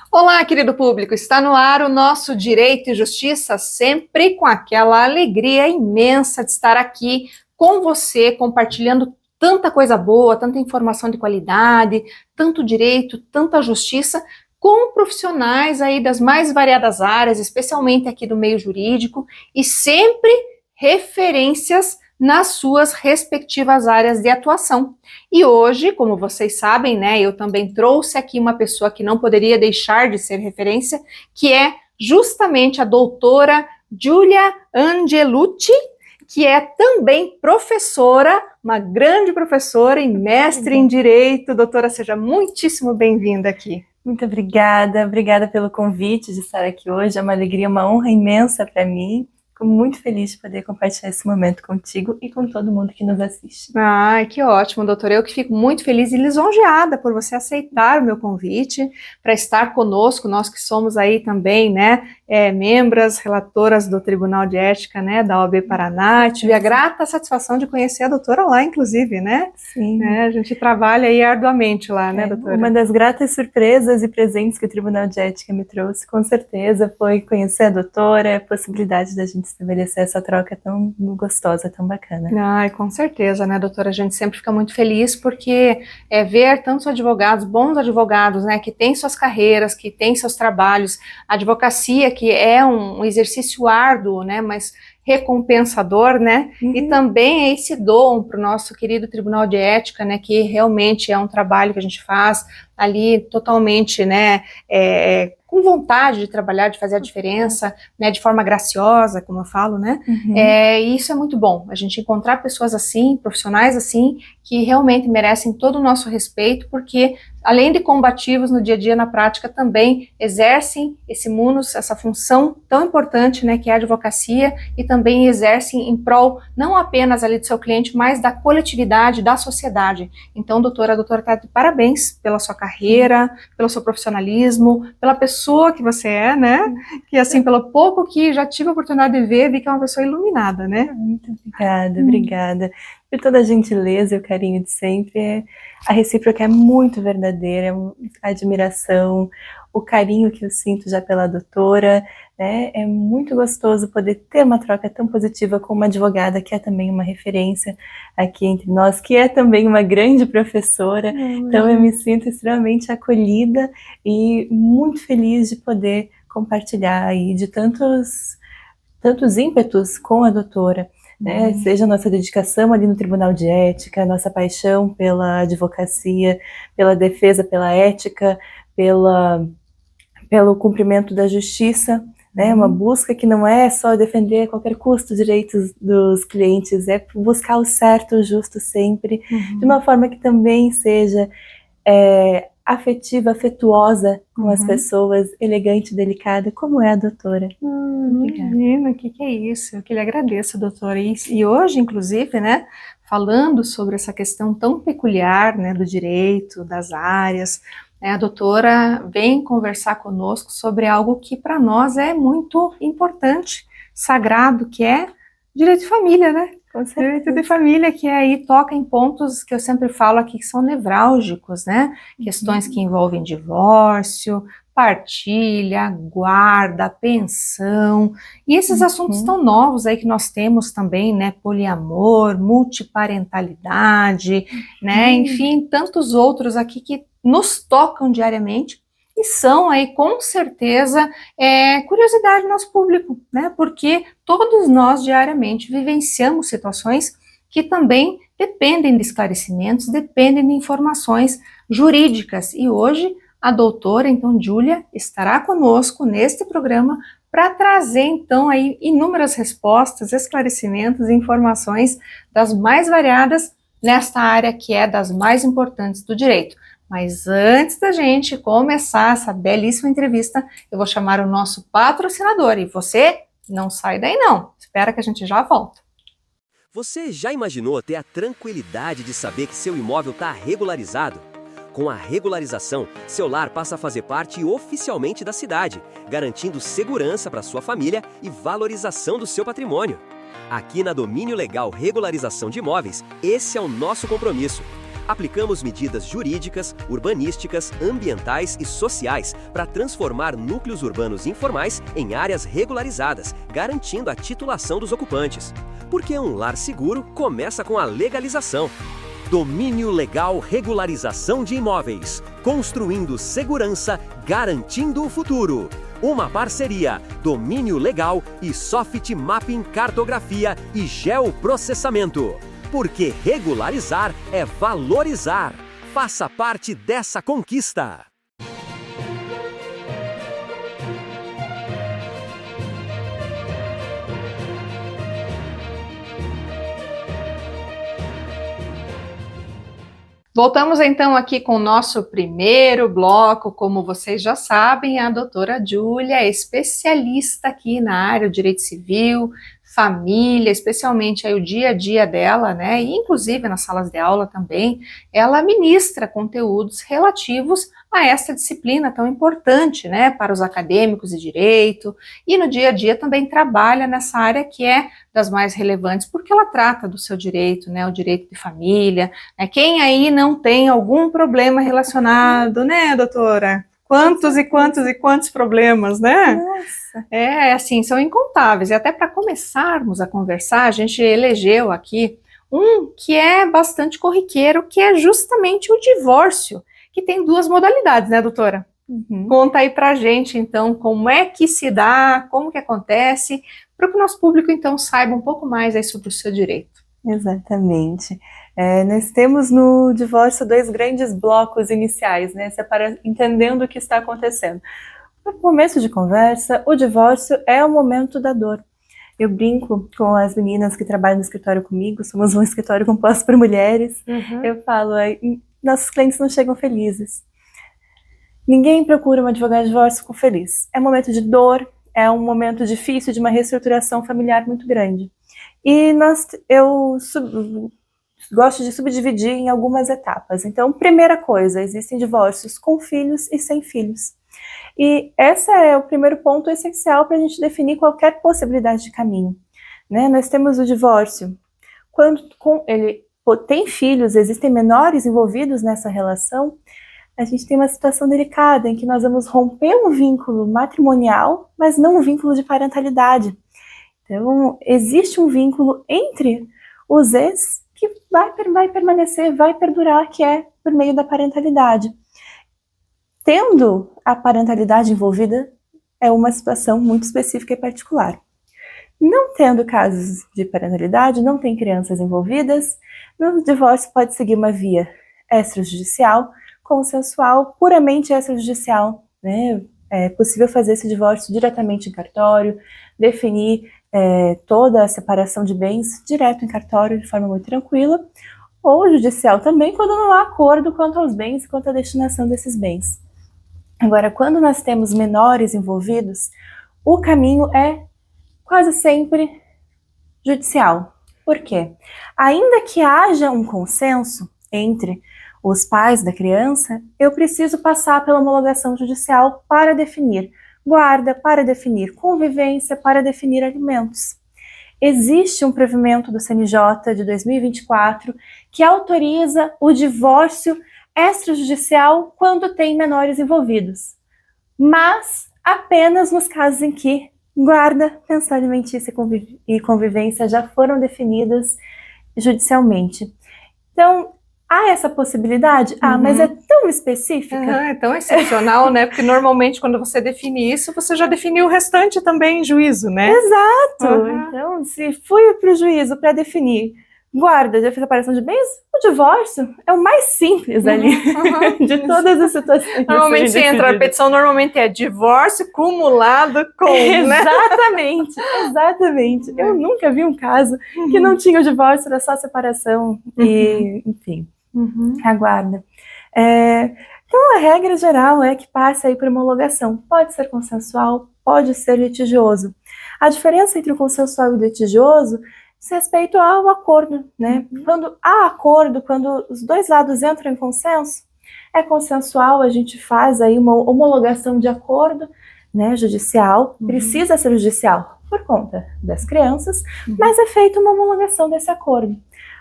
Olá, querido público, está no ar o nosso Direito e Justiça, sempre com aquela alegria imensa de estar aqui com você, compartilhando tanta coisa boa, tanta informação de qualidade, tanto direito, tanta justiça, com profissionais aí das mais variadas áreas, especialmente aqui do meio jurídico, e sempre referências nas suas respectivas áreas de atuação. E hoje, como vocês sabem, né, eu também trouxe aqui uma pessoa que não poderia deixar de ser referência, que é justamente a doutora Giulia Angelucci, que é também professora, uma grande professora e mestre em Direito. Doutora, seja muitíssimo bem-vinda aqui. Muito obrigada pelo convite de estar aqui hoje, é uma alegria, uma honra imensa para mim. Fico muito feliz de poder compartilhar esse momento contigo e com todo mundo que nos assiste. Ai, que ótimo, doutora. Eu que fico muito feliz e lisonjeada por você aceitar o meu convite para estar conosco, nós que somos aí também, né, membros, relatoras do Tribunal de Ética, né, da OAB Paraná. Tive a grata satisfação de conhecer a doutora lá, inclusive, né? Sim. A gente trabalha aí arduamente lá, né, doutora? Uma das gratas surpresas e presentes que o Tribunal de Ética me trouxe, com certeza, foi conhecer a doutora, a possibilidade da gente estabelecer essa troca tão gostosa, tão bacana. Ai, com certeza, né, doutora? A gente sempre fica muito feliz porque ver tantos advogados, bons advogados, né, que têm suas carreiras, que têm seus trabalhos, a advocacia, que é um exercício árduo, né, mas recompensador, né, e também aí se doam para o nosso querido Tribunal de Ética, né, que realmente é um trabalho que a gente faz ali totalmente, né, com vontade de trabalhar, de fazer a diferença, né, de forma graciosa, como eu falo, né, e isso é muito bom, a gente encontrar pessoas assim, profissionais assim, que realmente merecem todo o nosso respeito, porque além de combativos no dia a dia, na prática, também exercem esse munus, essa função tão importante, né, que é a advocacia, e também exercem em prol, não apenas ali do seu cliente, mas da coletividade, da sociedade. Então, doutora, a doutora está de parabéns pela sua carreira, pelo seu profissionalismo, pela pessoa que você é, né, que assim, pelo pouco que já tive a oportunidade de ver, vi que é uma pessoa iluminada, né? Muito obrigada por toda a gentileza e o carinho de sempre. A recíproca é muito verdadeira, a admiração, o carinho que eu sinto já pela doutora, né? É muito gostoso poder ter uma troca tão positiva com uma advogada que é também uma referência aqui entre nós, que é também uma grande professora. Então eu me sinto extremamente acolhida e muito feliz de poder compartilhar aí de tantos ímpetos com a doutora. Né, seja a nossa dedicação ali no Tribunal de Ética, a nossa paixão pela advocacia, pela defesa, pela ética, pelo cumprimento da justiça, né, uma busca que não é só defender a qualquer custo os direitos dos clientes, é buscar o certo, o justo sempre, de uma forma que também seja afetiva, afetuosa com as pessoas, elegante, delicada, como é a doutora. Menina, que é isso? Eu que lhe agradeço, doutora. E hoje, inclusive, né, falando sobre essa questão tão peculiar, né, do direito, das áreas, né, a doutora vem conversar conosco sobre algo que para nós é muito importante, sagrado, que é direito de família, né? Direito de família, que aí toca em pontos que eu sempre falo aqui que são nevrálgicos, né? Questões que envolvem divórcio, partilha, guarda, pensão, e esses assuntos tão novos aí que nós temos também, né? Poliamor, multiparentalidade, né? Enfim, tantos outros aqui que nos tocam diariamente. E são aí, com certeza, curiosidade do nosso público, né? Porque todos nós diariamente vivenciamos situações que também dependem de esclarecimentos, dependem de informações jurídicas. E hoje a doutora, então, Giulia, estará conosco neste programa para trazer, então, aí inúmeras respostas, esclarecimentos e informações das mais variadas nesta área que é das mais importantes do direito. Mas antes da gente começar essa belíssima entrevista, eu vou chamar o nosso patrocinador. E você não sai daí não. Espera que a gente já volta. Você já imaginou ter a tranquilidade de saber que seu imóvel está regularizado? Com a regularização, seu lar passa a fazer parte oficialmente da cidade, garantindo segurança para sua família e valorização do seu patrimônio. Aqui na Domínio Legal Regularização de Imóveis, esse é o nosso compromisso. Aplicamos medidas jurídicas, urbanísticas, ambientais e sociais para transformar núcleos urbanos informais em áreas regularizadas, garantindo a titulação dos ocupantes. Porque um lar seguro começa com a legalização. Domínio Legal Regularização de Imóveis. Construindo segurança, garantindo o futuro. Uma parceria Domínio Legal e Soft Mapping Cartografia e Geoprocessamento. Porque regularizar é valorizar. Faça parte dessa conquista. Voltamos então aqui com o nosso primeiro bloco. Como vocês já sabem, a doutora Júlia é especialista aqui na área do direito civil, família, especialmente aí o dia a dia dela, né? E inclusive nas salas de aula também, ela ministra conteúdos relativos a essa disciplina tão importante, né, para os acadêmicos de direito, e no dia a dia também trabalha nessa área que é das mais relevantes, porque ela trata do seu direito, né, o direito de família, né? Quem aí não tem algum problema relacionado, né, doutora? Quantos e quantos e quantos problemas, né? Nossa. Assim, são incontáveis. E até para começarmos a conversar, a gente elegeu aqui um que é bastante corriqueiro, que é justamente o divórcio, que tem duas modalidades, né, doutora? Conta aí pra gente, então, como é que se dá, como que acontece, para que o nosso público, então, saiba um pouco mais aí sobre o seu direito. Exatamente. Nós temos no divórcio dois grandes blocos iniciais, né? Entendendo o que está acontecendo. No começo de conversa, o divórcio é o momento da dor. Eu brinco com as meninas que trabalham no escritório comigo, somos um escritório composto por mulheres. Eu falo, nossos clientes não chegam felizes. Ninguém procura um advogado de divórcio feliz. É um momento de dor, é um momento difícil de uma reestruturação familiar muito grande. E eu gosto de subdividir em algumas etapas. Então, primeira coisa, existem divórcios com filhos e sem filhos. E esse é o primeiro ponto essencial para a gente definir qualquer possibilidade de caminho, né? Nós temos o divórcio quando ele tem filhos, existem menores envolvidos nessa relação. A gente tem uma situação delicada em que nós vamos romper um vínculo matrimonial, mas não um vínculo de parentalidade. Então, existe um vínculo entre os ex que vai permanecer, vai perdurar, que é por meio da parentalidade. Tendo a parentalidade envolvida, é uma situação muito específica e particular. Não tendo casos de parentalidade, não tem crianças envolvidas, no divórcio pode seguir uma via extrajudicial, consensual, puramente extrajudicial, né? É possível fazer esse divórcio diretamente em cartório, definir toda a separação de bens direto em cartório de forma muito tranquila, ou judicial também, quando não há acordo quanto aos bens e quanto à destinação desses bens. Agora, quando nós temos menores envolvidos, o caminho é quase sempre judicial. Por quê? Ainda que haja um consenso entre os pais da criança, eu preciso passar pela homologação judicial para definir guarda, para definir convivência, para definir alimentos. Existe um provimento do CNJ de 2024 que autoriza o divórcio extrajudicial quando tem menores envolvidos, mas apenas nos casos em que guarda, pensão alimentícia e convivência já foram definidas judicialmente. Então, há essa possibilidade? Mas é tão específica. É tão excepcional, né? Porque normalmente quando você define isso, você já definiu o restante também em juízo, né? Exato. Então, se fui para o juízo para definir guarda de separação de bens, o divórcio é o mais simples ali de todas as situações. Normalmente se entra, a petição normalmente é divórcio cumulado com, exatamente, né? Exatamente. Eu nunca vi um caso que não tinha o divórcio, era só separação e, enfim, a guarda. Então, a regra geral é que passe aí por uma homologação. Pode ser consensual, pode ser litigioso. A diferença entre o consensual e o litigioso diz respeito ao acordo, né? Quando há acordo, quando os dois lados entram em consenso, é consensual, a gente faz aí uma homologação de acordo, né, judicial, precisa ser judicial por conta das crianças, mas é feita uma homologação desse acordo.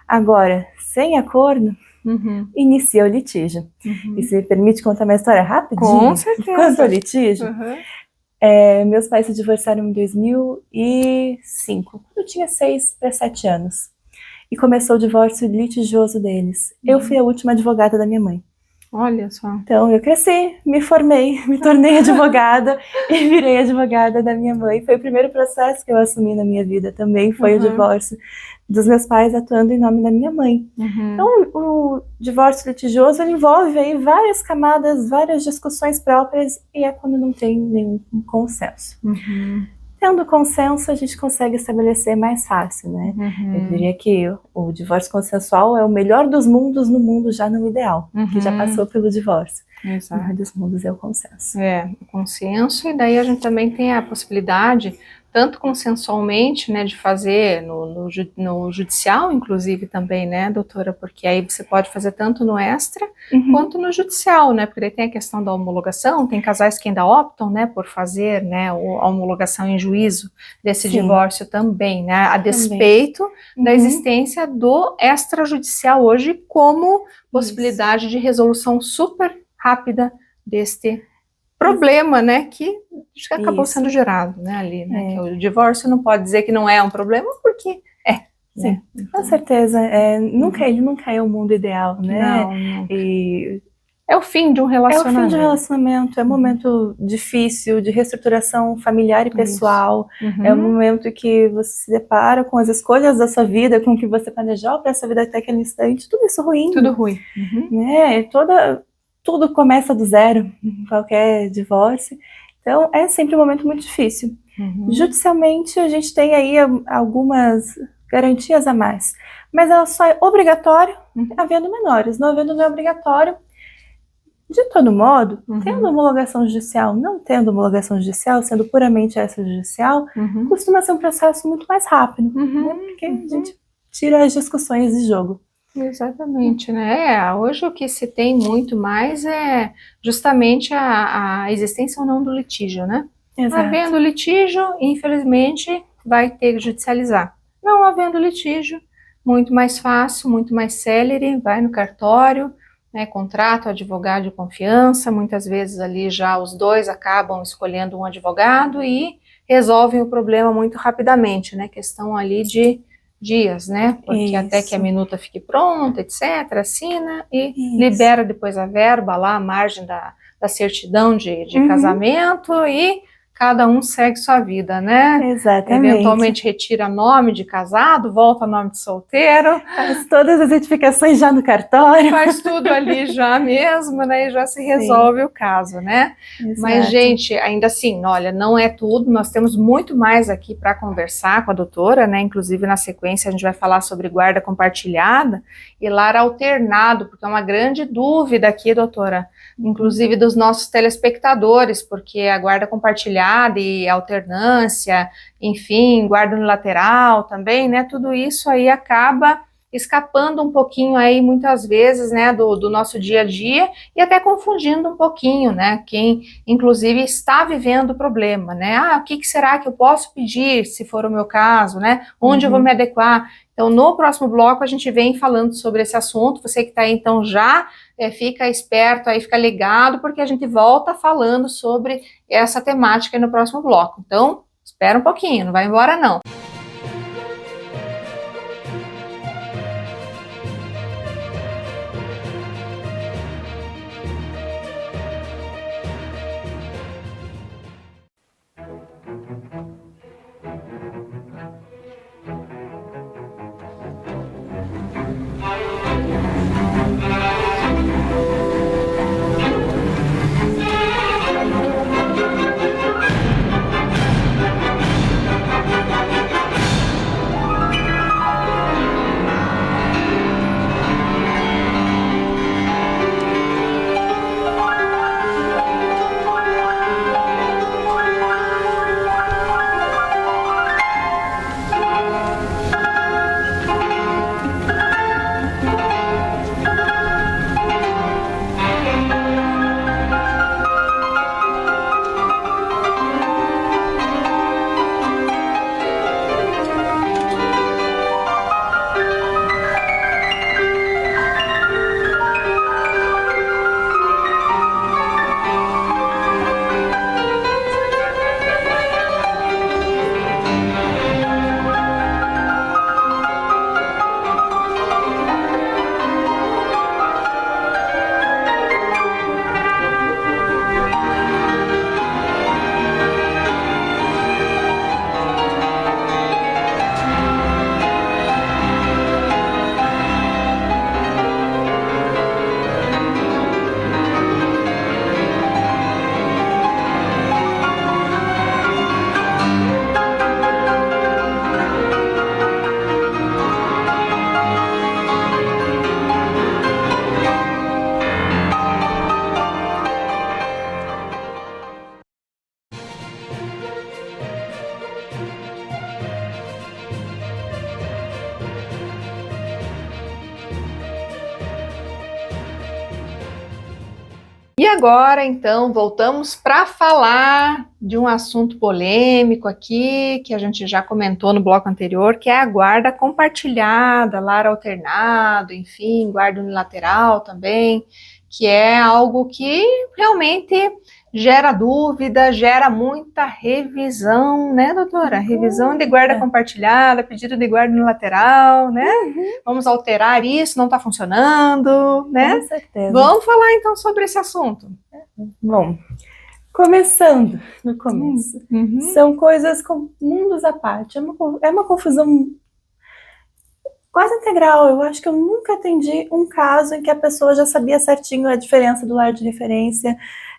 Agora, sem acordo, inicia o litígio. E se me permite contar uma história rapidinho? Com certeza. Quanto ao litígio, meus pais se divorciaram em 2005, eu tinha 6 para 7 anos, e começou o divórcio litigioso deles. Eu fui a última advogada da minha mãe. Olha só. Então, eu cresci, me formei, me tornei advogada e virei advogada da minha mãe. Foi o primeiro processo que eu assumi na minha vida também, foi o divórcio dos meus pais atuando em nome da minha mãe. Então, o divórcio litigioso ele envolve aí várias camadas, várias discussões próprias, e é quando não tem nenhum consenso. Tendo consenso, a gente consegue estabelecer mais fácil, né? Eu diria que o divórcio consensual é o melhor dos mundos no mundo já não ideal, que já passou pelo divórcio. Exato. O melhor dos mundos é o consenso. O consenso, e daí a gente também tem a possibilidade, tanto consensualmente, né, de fazer no judicial, inclusive também, né, doutora, porque aí você pode fazer tanto no extra quanto no judicial, né, porque daí tem a questão da homologação, tem casais que ainda optam, né, por fazer, né, a homologação em juízo desse divórcio também, né, a despeito da existência do extrajudicial hoje como possibilidade de resolução super rápida deste problema, né, que acabou sendo gerado, né, ali, né, que o divórcio não pode dizer que não é um problema, porque Sim, né? Com certeza, ele nunca é o mundo ideal, né, não. E é o fim de um relacionamento. É o fim de um relacionamento, é um momento difícil, de reestruturação familiar e pessoal, é um momento que você se depara com as escolhas da sua vida, com o que você planejou para a sua vida até aquele instante, tudo isso ruim. Tudo ruim. Né, tudo começa do zero, qualquer divórcio, então é sempre um momento muito difícil. Judicialmente a gente tem aí algumas garantias a mais, mas ela só é obrigatório havendo menores, não havendo não é obrigatório. De todo modo, tendo homologação judicial, não tendo homologação judicial, sendo puramente extrajudicial, costuma ser um processo muito mais rápido, né, porque a gente tira as discussões de jogo. Exatamente, né? Hoje o que se tem muito mais é justamente a existência ou não do litígio, né? Exato. Havendo litígio, infelizmente, vai ter que judicializar. Não havendo litígio, muito mais fácil, muito mais célere, vai no cartório, né, contrata o advogado de confiança, muitas vezes ali já os dois acabam escolhendo um advogado e resolvem o problema muito rapidamente, né? Questão ali de dias, né? Porque até que a minuta fique pronta, etc., assina e libera depois a verba lá, a margem da certidão de casamento e cada um segue sua vida, né? Exatamente. Eventualmente retira nome de casado, volta nome de solteiro. Faz todas as edificações já no cartório. Faz tudo ali já mesmo, né? E já se resolve o caso, né? Exato. Mas, gente, ainda assim, olha, não é tudo. Nós temos muito mais aqui para conversar com a doutora, né? Inclusive, na sequência, a gente vai falar sobre guarda compartilhada e lar alternado, porque é uma grande dúvida aqui, doutora, inclusive dos nossos telespectadores, porque a guarda compartilhada e alternância, enfim, guarda unilateral também, né, tudo isso aí acaba escapando um pouquinho aí, muitas vezes, né, do nosso dia a dia e até confundindo um pouquinho, né, quem, inclusive, está vivendo o problema, né, o que será que eu posso pedir, se for o meu caso, né, onde eu vou me adequar. Então, no próximo bloco, a gente vem falando sobre esse assunto. Você que está aí, então, já fica esperto aí, fica ligado, porque a gente volta falando sobre essa temática aí no próximo bloco. Então, espera um pouquinho, não vai embora não. agora, então, voltamos para falar de um assunto polêmico aqui, que a gente já comentou no bloco anterior, que é a guarda compartilhada, lar alternado, enfim, guarda unilateral também, que é algo que realmente gera dúvida, gera muita revisão, né, doutora? Revisão de guarda compartilhada, pedido de guarda unilateral, né? Vamos alterar isso, não está funcionando, né? Com certeza. Vamos falar então sobre esse assunto. Bom, começando no começo. São coisas com mundos à parte. É uma confusão quase integral. Eu acho que eu nunca atendi um caso em que a pessoa já sabia certinho a diferença do lar de referência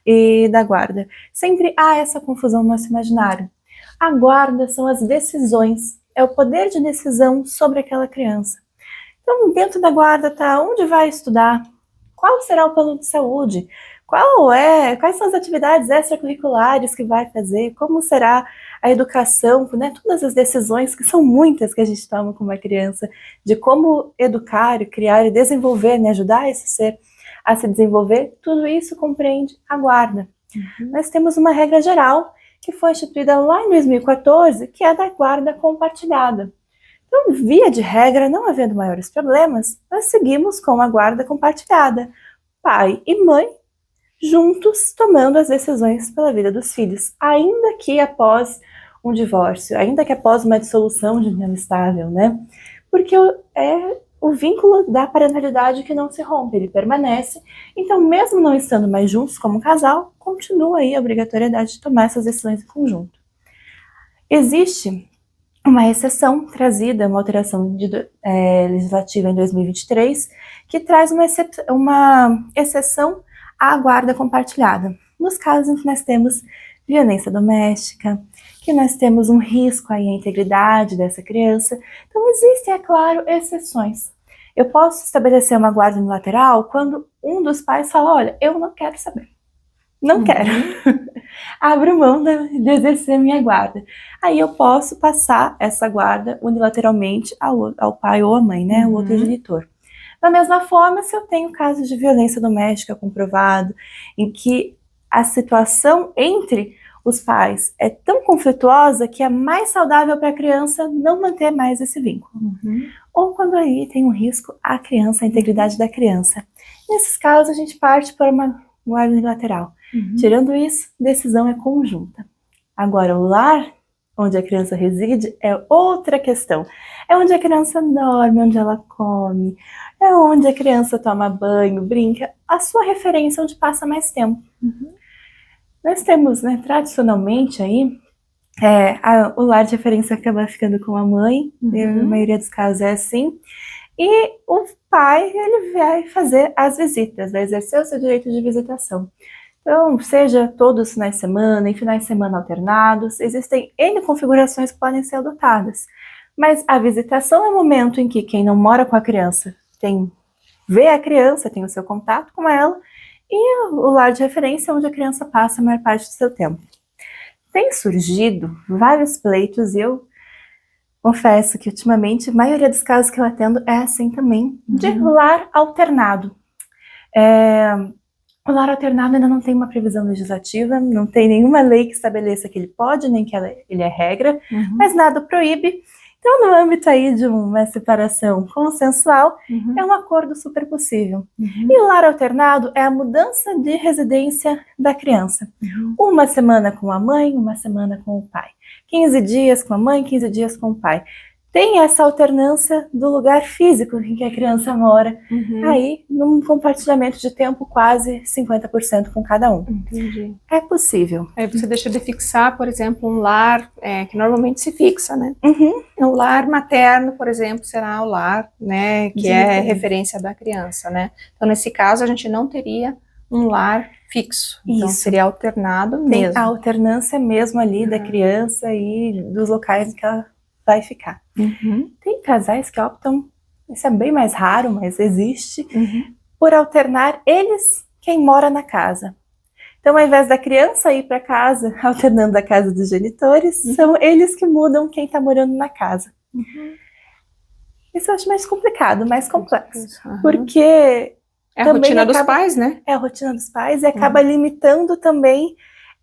e da guarda. Sempre há essa confusão no nosso imaginário. A guarda são as decisões, é o poder de decisão sobre aquela criança. Então, dentro da guarda está onde vai estudar, qual será o plano de saúde, quais são as atividades extracurriculares que vai fazer, como será a educação, né? Todas as decisões, que são muitas que a gente toma com uma criança, de como educar, criar e desenvolver, né? Ajudar esse ser a se desenvolver, tudo isso compreende a guarda. Nós temos uma regra geral que foi instituída lá em 2014, que é a da guarda compartilhada. Então, via de regra, não havendo maiores problemas, nós seguimos com a guarda compartilhada. Pai e mãe, juntos, tomando as decisões pela vida dos filhos, ainda que após um divórcio, ainda que após uma dissolução de união estável, né? Porque é o vínculo da parentalidade que não se rompe, ele permanece. Então, mesmo não estando mais juntos como casal, continua aí a obrigatoriedade de tomar essas decisões em conjunto. Existe uma exceção trazida, uma alteração legislativa em 2023, que traz uma exceção à guarda compartilhada. Nos casos em que nós temos violência doméstica, que nós temos um risco aí à integridade dessa criança. Então, existem, é claro, exceções. Eu posso estabelecer uma guarda unilateral quando um dos pais fala, olha, eu não quero saber. Não quero. Abro mão de exercer minha guarda. Aí eu posso passar essa guarda unilateralmente ao pai ou à mãe, né? O outro genitor. Da mesma forma, se eu tenho casos de violência doméstica comprovado, em que a situação entre os pais é tão conflituosa que é mais saudável para a criança não manter mais esse vínculo. Ou quando aí tem um risco à criança, à integridade da criança. Nesses casos, a gente parte para uma guarda unilateral. Tirando isso, decisão é conjunta. Agora, o lar onde a criança reside é outra questão. É onde a criança dorme, onde ela come, é onde a criança toma banho, brinca, a sua referência onde passa mais tempo. Nós temos, né, tradicionalmente aí, o lar de referência acaba ficando com a mãe, na maioria dos casos é assim, e o pai, ele vai fazer as visitas, vai exercer o seu direito de visitação. Então, seja todos os finais de semana, em finais de semana alternados, existem N configurações que podem ser adotadas. Mas a visitação é o momento em que quem não mora com a criança vê a criança, tem o seu contato com ela, e o lar de referência é onde a criança passa a maior parte do seu tempo. Tem surgido vários pleitos e eu confesso que ultimamente a maioria dos casos que eu atendo é assim também, de lar alternado. O lar alternado ainda não tem uma previsão legislativa, não tem nenhuma lei que estabeleça que ele pode, nem que ele é regra, mas nada o proíbe. Então, no âmbito aí de uma separação consensual, é um acordo super possível. E o lar alternado é a mudança de residência da criança. Uma semana com a mãe, uma semana com o pai. 15 dias com a mãe, 15 dias com o pai. Tem essa alternância do lugar físico em que a criança mora, aí num compartilhamento de tempo quase 50% com cada um. Entendi. É possível. Aí você deixa de fixar, por exemplo, um lar que normalmente se fixa, né? O lar materno, por exemplo, será o lar, né, que é referência da criança, né? Então, nesse caso, a gente não teria um lar fixo. Então, seria alternado mesmo. Tem a alternância mesmo ali da criança e dos locais que ela vai ficar. Tem casais que optam, isso é bem mais raro, mas existe, por alternar quem mora na casa. Então, ao invés da criança ir para casa, alternando a casa dos genitores, são eles que mudam quem está morando na casa. Isso eu acho mais complicado, mais complexo, porque É a também rotina dos pais, né? É a rotina dos pais e acaba limitando também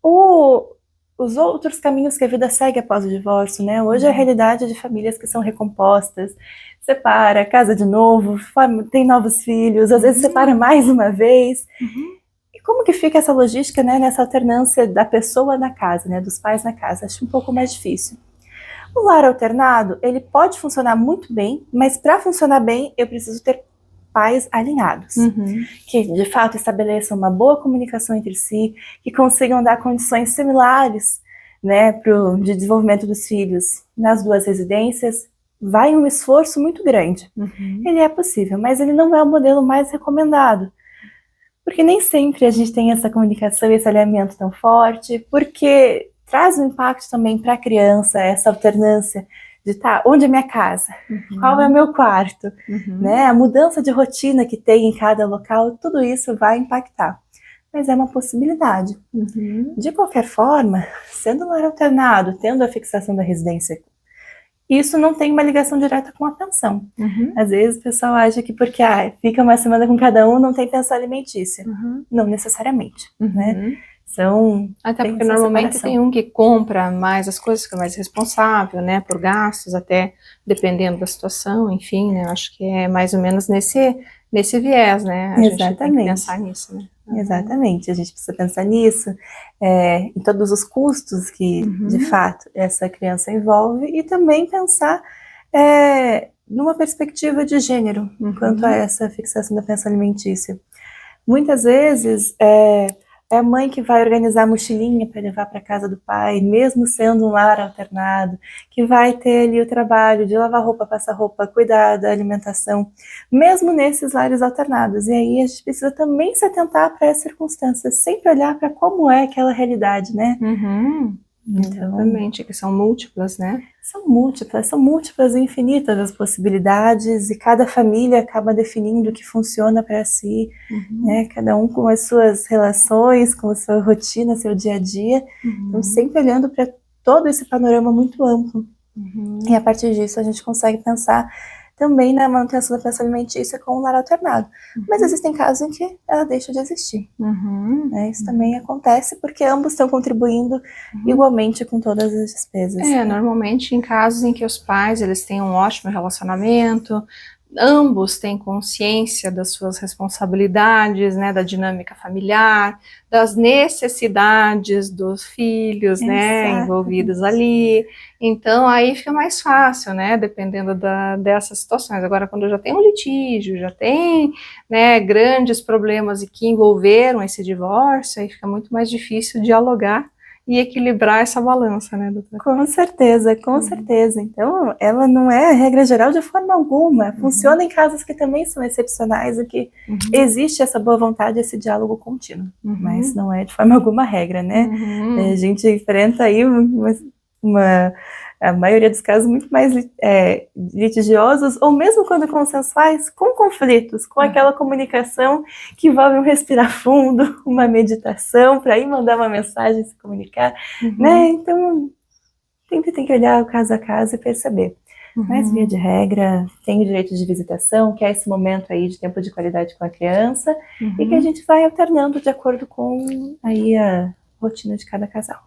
os outros caminhos que a vida segue após o divórcio, né? Hoje é a realidade de famílias que são recompostas, separa, casa de novo, tem novos filhos, às vezes separa mais uma vez. E como que fica essa logística, né, nessa alternância da pessoa na casa, né, dos pais na casa? Acho um pouco mais difícil. O lar alternado, ele pode funcionar muito bem, mas para funcionar bem, eu preciso ter pais alinhados, que de fato estabeleçam uma boa comunicação entre si, que consigam dar condições similares, né, de desenvolvimento dos filhos nas duas residências. Vai um esforço muito grande. Ele é possível, mas ele não é o modelo mais recomendado, porque nem sempre a gente tem essa comunicação e esse alinhamento tão forte, porque traz um impacto também para a criança, essa alternância de onde é minha casa, qual é o meu quarto, né? A mudança de rotina que tem em cada local, tudo isso vai impactar. Mas é uma possibilidade. De qualquer forma, sendo um lar alternado, tendo a fixação da residência, isso não tem uma ligação direta com a pensão. Às vezes o pessoal acha que porque fica uma semana com cada um, não tem pensão alimentícia. Não necessariamente, né? Até porque normalmente tem um que compra mais as coisas, fica mais responsável, né, por gastos, até dependendo da situação, enfim, né, acho que é mais ou menos nesse viés, né, a gente tem que pensar nisso, né. Exatamente, a gente precisa pensar nisso, em todos os custos que, de fato, essa criança envolve, e também pensar numa perspectiva de gênero, quanto a essa fixação da pensão alimentícia. Muitas vezes, é a mãe que vai organizar a mochilinha para levar para casa do pai, mesmo sendo um lar alternado, que vai ter ali o trabalho de lavar roupa, passar roupa, cuidar da alimentação, mesmo nesses lares alternados. E aí a gente precisa também se atentar para as circunstâncias, sempre olhar para como é aquela realidade, né? Exatamente, que são múltiplas, né? São múltiplas e infinitas as possibilidades, e cada família acaba definindo o que funciona para si, né? Cada um com as suas relações, com a sua rotina, seu dia a dia. Então, sempre olhando para todo esse panorama muito amplo. E a partir disso a gente consegue pensar também na manutenção da pensão alimentícia com um lar alternado. Mas existem casos em que ela deixa de existir. Né? Isso também acontece porque ambos estão contribuindo igualmente com todas as despesas. Normalmente em casos em que os pais eles têm um ótimo relacionamento, ambos têm consciência das suas responsabilidades, né, da dinâmica familiar, das necessidades dos filhos, né, envolvidos ali. Então, aí fica mais fácil, né, dependendo dessas situações. Agora, quando já tem um litígio, já tem, né, grandes problemas e que envolveram esse divórcio, aí fica muito mais difícil dialogar e equilibrar essa balança, né, doutora? Com certeza, com certeza. Então, ela não é a regra geral de forma alguma. Funciona em casos que também são excepcionais e que existe essa boa vontade, esse diálogo contínuo. Mas não é de forma alguma regra, né? A gente enfrenta aí a maioria dos casos muito mais litigiosos, ou mesmo quando consensuais, com conflitos, com aquela comunicação que envolve um respirar fundo, uma meditação, para ir mandar uma mensagem, se comunicar, né? Então, sempre tem que olhar o caso a caso e perceber. Mas, via de regra, tem o direito de visitação, que é esse momento aí de tempo de qualidade com a criança, e que a gente vai alternando de acordo com aí a rotina de cada casal,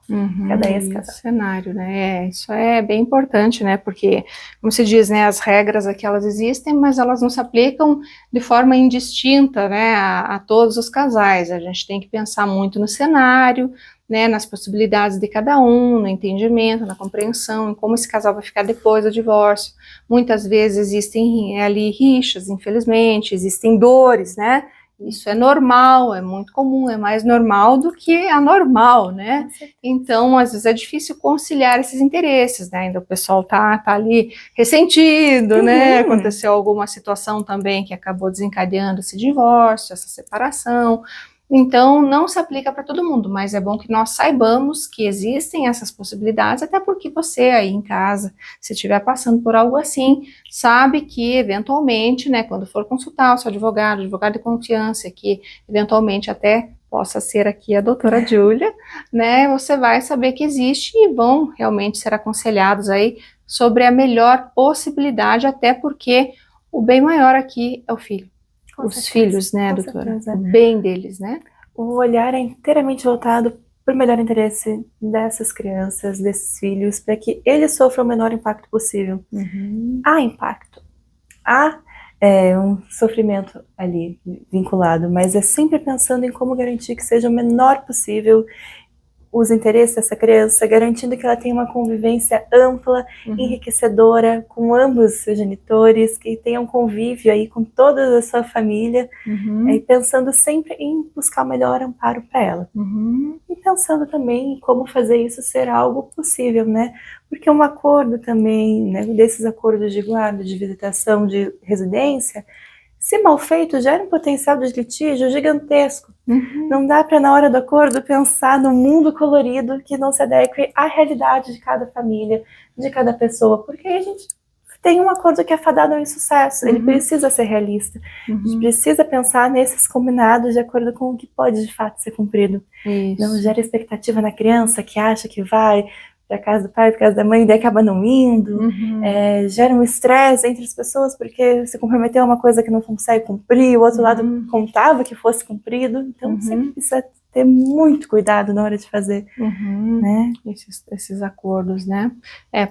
cada ex-casal. Cenário, né? Isso é bem importante, né? Porque, como se diz, né? As regras aqui elas existem, mas elas não se aplicam de forma indistinta, né? A todos os casais. A gente tem que pensar muito no cenário, né? Nas possibilidades de cada um, no entendimento, na compreensão, em como esse casal vai ficar depois do divórcio. Muitas vezes existem ali rixas, infelizmente, existem dores, né? Isso é normal, é muito comum, é mais normal do que anormal, né? Então, às vezes é difícil conciliar esses interesses, né? Ainda o pessoal tá ali ressentido, né? Aconteceu alguma situação também que acabou desencadeando esse divórcio, essa separação. Então, não se aplica para todo mundo, mas é bom que nós saibamos que existem essas possibilidades, até porque você aí em casa, se estiver passando por algo assim, sabe que eventualmente, né, quando for consultar o seu advogado de confiança, que eventualmente até possa ser aqui a doutora Júlia, né, você vai saber que existe e vão realmente ser aconselhados aí sobre a melhor possibilidade, até porque o bem maior aqui é o filho. os filhos, né, com doutora? certeza. O bem deles, né? O olhar é inteiramente voltado para o melhor interesse dessas crianças, desses filhos, para que eles sofram o menor impacto possível. Há impacto, há um sofrimento ali vinculado, mas é sempre pensando em como garantir que seja o menor possível os interesses dessa criança, garantindo que ela tenha uma convivência ampla, enriquecedora, com ambos os seus genitores, que tenha um convívio aí com toda a sua família, e pensando sempre em buscar o melhor amparo para ela. E pensando também em como fazer isso ser algo possível, né? Porque um acordo também, né, desses acordos de guarda, de visitação, de residência, se mal feito, gera um potencial de litígio gigantesco. Não dá para, na hora do acordo, pensar no mundo colorido que não se adeque à realidade de cada família, de cada pessoa, porque aí a gente tem um acordo que é fadado ao insucesso, ele precisa ser realista. A gente precisa pensar nesses combinados de acordo com o que pode, de fato, ser cumprido. Isso. Não gera expectativa na criança que acha que vai para casa do pai, para casa da mãe, e daí acaba não indo, gera um estresse entre as pessoas, porque se comprometeu a uma coisa que não consegue cumprir, o outro lado contava que fosse cumprido, então sempre precisa ter muito cuidado na hora de fazer, né? Esses acordos, né?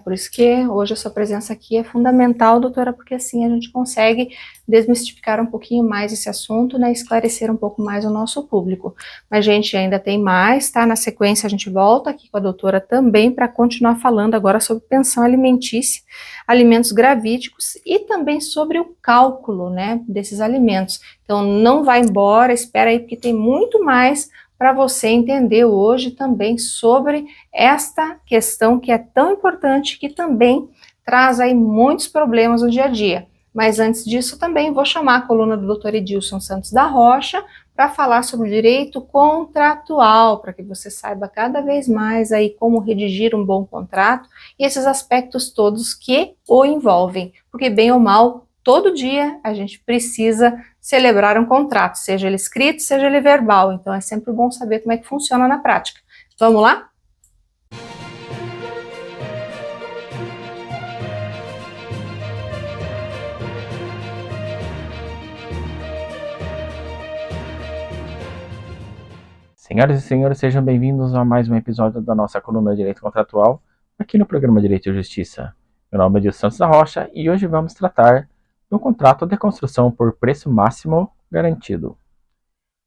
Por isso que hoje a sua presença aqui é fundamental, doutora, porque assim a gente consegue desmistificar um pouquinho mais esse assunto, né? Esclarecer um pouco mais o nosso público. Mas, gente, ainda tem mais, tá? Na sequência a gente volta aqui com a doutora também para continuar falando agora sobre pensão alimentícia, alimentos gravídicos e também sobre o cálculo, né, desses alimentos. Então, não vai embora, espera aí, porque tem muito mais para você entender hoje também sobre esta questão que é tão importante, que também traz aí muitos problemas no dia a dia. Mas antes disso também vou chamar a coluna do Dr. Edilson Santos da Rocha para falar sobre o direito contratual, para que você saiba cada vez mais aí como redigir um bom contrato e esses aspectos todos que o envolvem, porque bem ou mal, todo dia a gente precisa celebrar um contrato, seja ele escrito, seja ele verbal, então é sempre bom saber como é que funciona na prática. Vamos lá? Senhoras e senhores, sejam bem-vindos a mais um episódio da nossa coluna de Direito Contratual, aqui no programa Direito e Justiça. Meu nome é Edilson Santos da Rocha e hoje vamos tratar do contrato de construção por preço máximo garantido.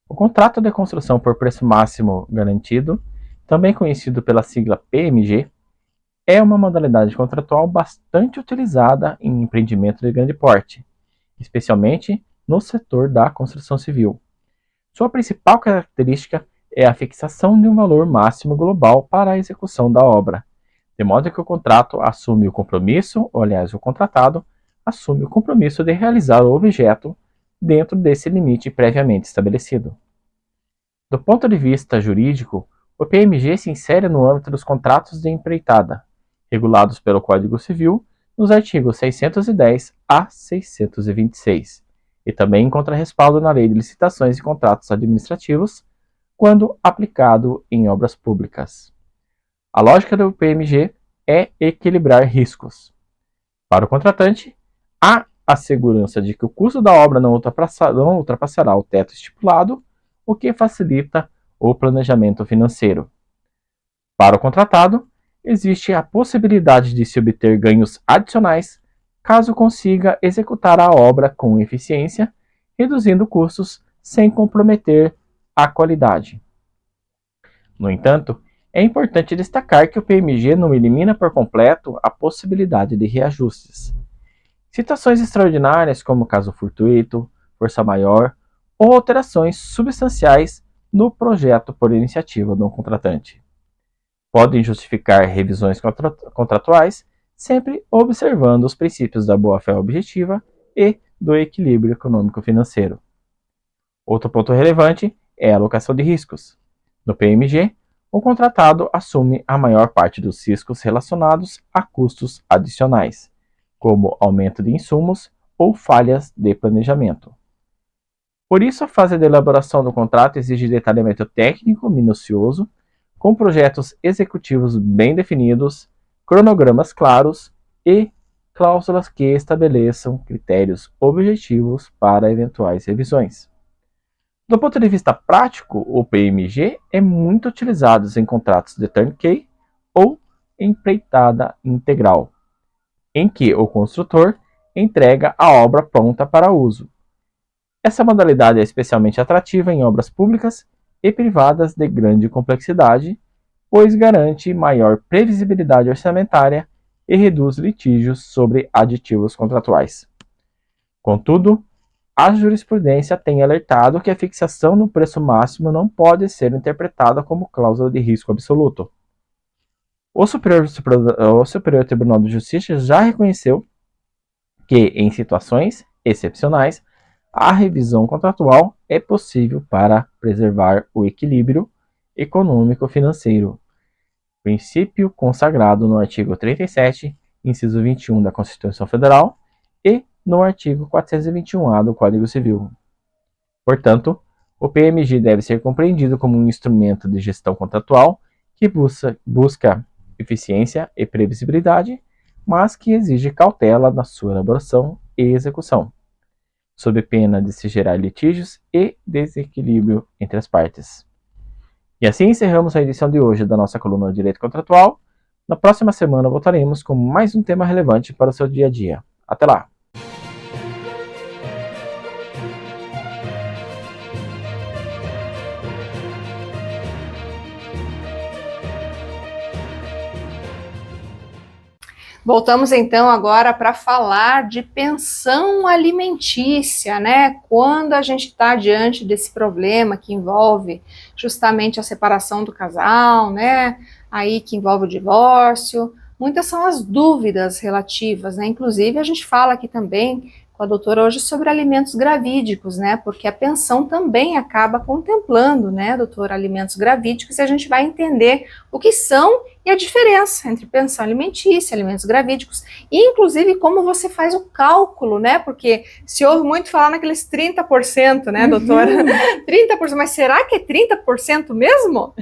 O contrato de construção por preço máximo garantido, também conhecido pela sigla PMG, é uma modalidade contratual bastante utilizada em empreendimento de grande porte, especialmente no setor da construção civil. Sua principal característica é a fixação de um valor máximo global para a execução da obra, de modo que o contrato assume o compromisso, ou aliás, o contratado, assume o compromisso de realizar o objeto dentro desse limite previamente estabelecido. Do ponto de vista jurídico, o PMG se insere no âmbito dos contratos de empreitada, regulados pelo Código Civil nos artigos 610 a 626, e também encontra respaldo na Lei de Licitações e Contratos Administrativos, quando aplicado em obras públicas. A lógica do PMG é equilibrar riscos. Para o contratante, há a segurança de que o custo da obra não ultrapassará o teto estipulado, o que facilita o planejamento financeiro. Para o contratado, existe a possibilidade de se obter ganhos adicionais caso consiga executar a obra com eficiência, reduzindo custos sem comprometer a qualidade. No entanto, é importante destacar que o PMG não elimina por completo a possibilidade de reajustes. Situações extraordinárias, como caso fortuito, força maior ou alterações substanciais no projeto por iniciativa do contratante, podem justificar revisões contratuais, sempre observando os princípios da boa-fé objetiva e do equilíbrio econômico-financeiro. Outro ponto relevante é a alocação de riscos. No PMG, o contratado assume a maior parte dos riscos relacionados a custos adicionais, como aumento de insumos ou falhas de planejamento. Por isso, a fase de elaboração do contrato exige detalhamento técnico minucioso, com projetos executivos bem definidos, cronogramas claros e cláusulas que estabeleçam critérios objetivos para eventuais revisões. Do ponto de vista prático, o PMG é muito utilizado em contratos de turnkey ou empreitada integral, em que o construtor entrega a obra pronta para uso. Essa modalidade é especialmente atrativa em obras públicas e privadas de grande complexidade, pois garante maior previsibilidade orçamentária e reduz litígios sobre aditivos contratuais. Contudo, a jurisprudência tem alertado que a fixação no preço máximo não pode ser interpretada como cláusula de risco absoluto. O Superior Tribunal de Justiça já reconheceu que, em situações excepcionais, a revisão contratual é possível para preservar o equilíbrio econômico-financeiro, princípio consagrado no artigo 37, inciso 21 da Constituição Federal e no artigo 421-A do Código Civil. Portanto, o PMG deve ser compreendido como um instrumento de gestão contratual que busca eficiência e previsibilidade, mas que exige cautela na sua elaboração e execução, sob pena de se gerar litígios e desequilíbrio entre as partes. E assim encerramos a edição de hoje da nossa coluna de Direito Contratual. Na próxima semana voltaremos com mais um tema relevante para o seu dia a dia. Até lá! Voltamos então agora para falar de pensão alimentícia, né? Quando a gente está diante desse problema que envolve justamente a separação do casal, né? Aí que envolve o divórcio. Muitas são as dúvidas relativas, né? Inclusive a gente fala aqui também com a doutora hoje sobre alimentos gravídicos, né? Porque a pensão também acaba contemplando, né, doutora, alimentos gravídicos, e a gente vai entender o que são e a diferença entre pensão alimentícia, alimentos gravídicos, e inclusive como você faz o cálculo, né? Porque se ouve muito falar naqueles 30%, né, doutora? 30%, mas será que é 30% mesmo?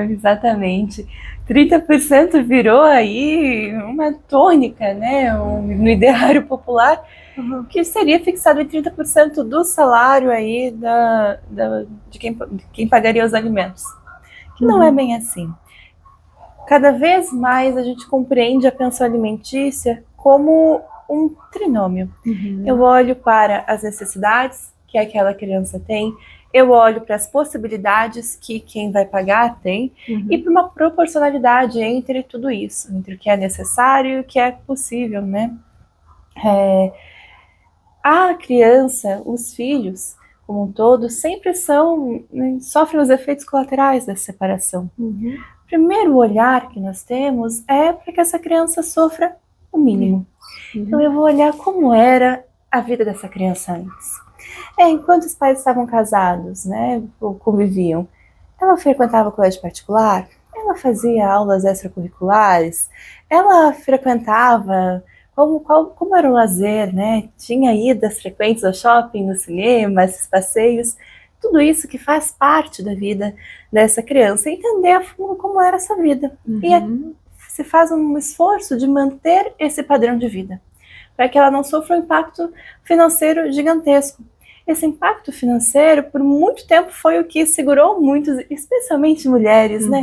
Exatamente. 30% virou aí uma tônica, né, no ideário popular, que seria fixado em 30% do salário aí de quem pagaria os alimentos. Que não é bem assim. Cada vez mais a gente compreende a pensão alimentícia como um trinômio. Eu olho para as necessidades que aquela criança tem, eu olho para as possibilidades que quem vai pagar tem, e para uma proporcionalidade entre tudo isso, entre o que é necessário e o que é possível, né? A criança, os filhos, como um todo, sempre sofrem os efeitos colaterais dessa separação. O primeiro olhar que nós temos é para que essa criança sofra o mínimo. Então eu vou olhar como era a vida dessa criança antes. Enquanto os pais estavam casados, né, ou conviviam, ela frequentava colégio particular, ela fazia aulas extracurriculares, ela frequentava, como era o lazer, né, tinha idas frequentes ao shopping, no cinema, esses passeios, tudo isso que faz parte da vida dessa criança, entender a fundo como era essa vida. E se faz um esforço de manter esse padrão de vida, para que ela não sofra um impacto financeiro gigantesco. Esse impacto financeiro, por muito tempo, foi o que segurou muitos, especialmente mulheres, né,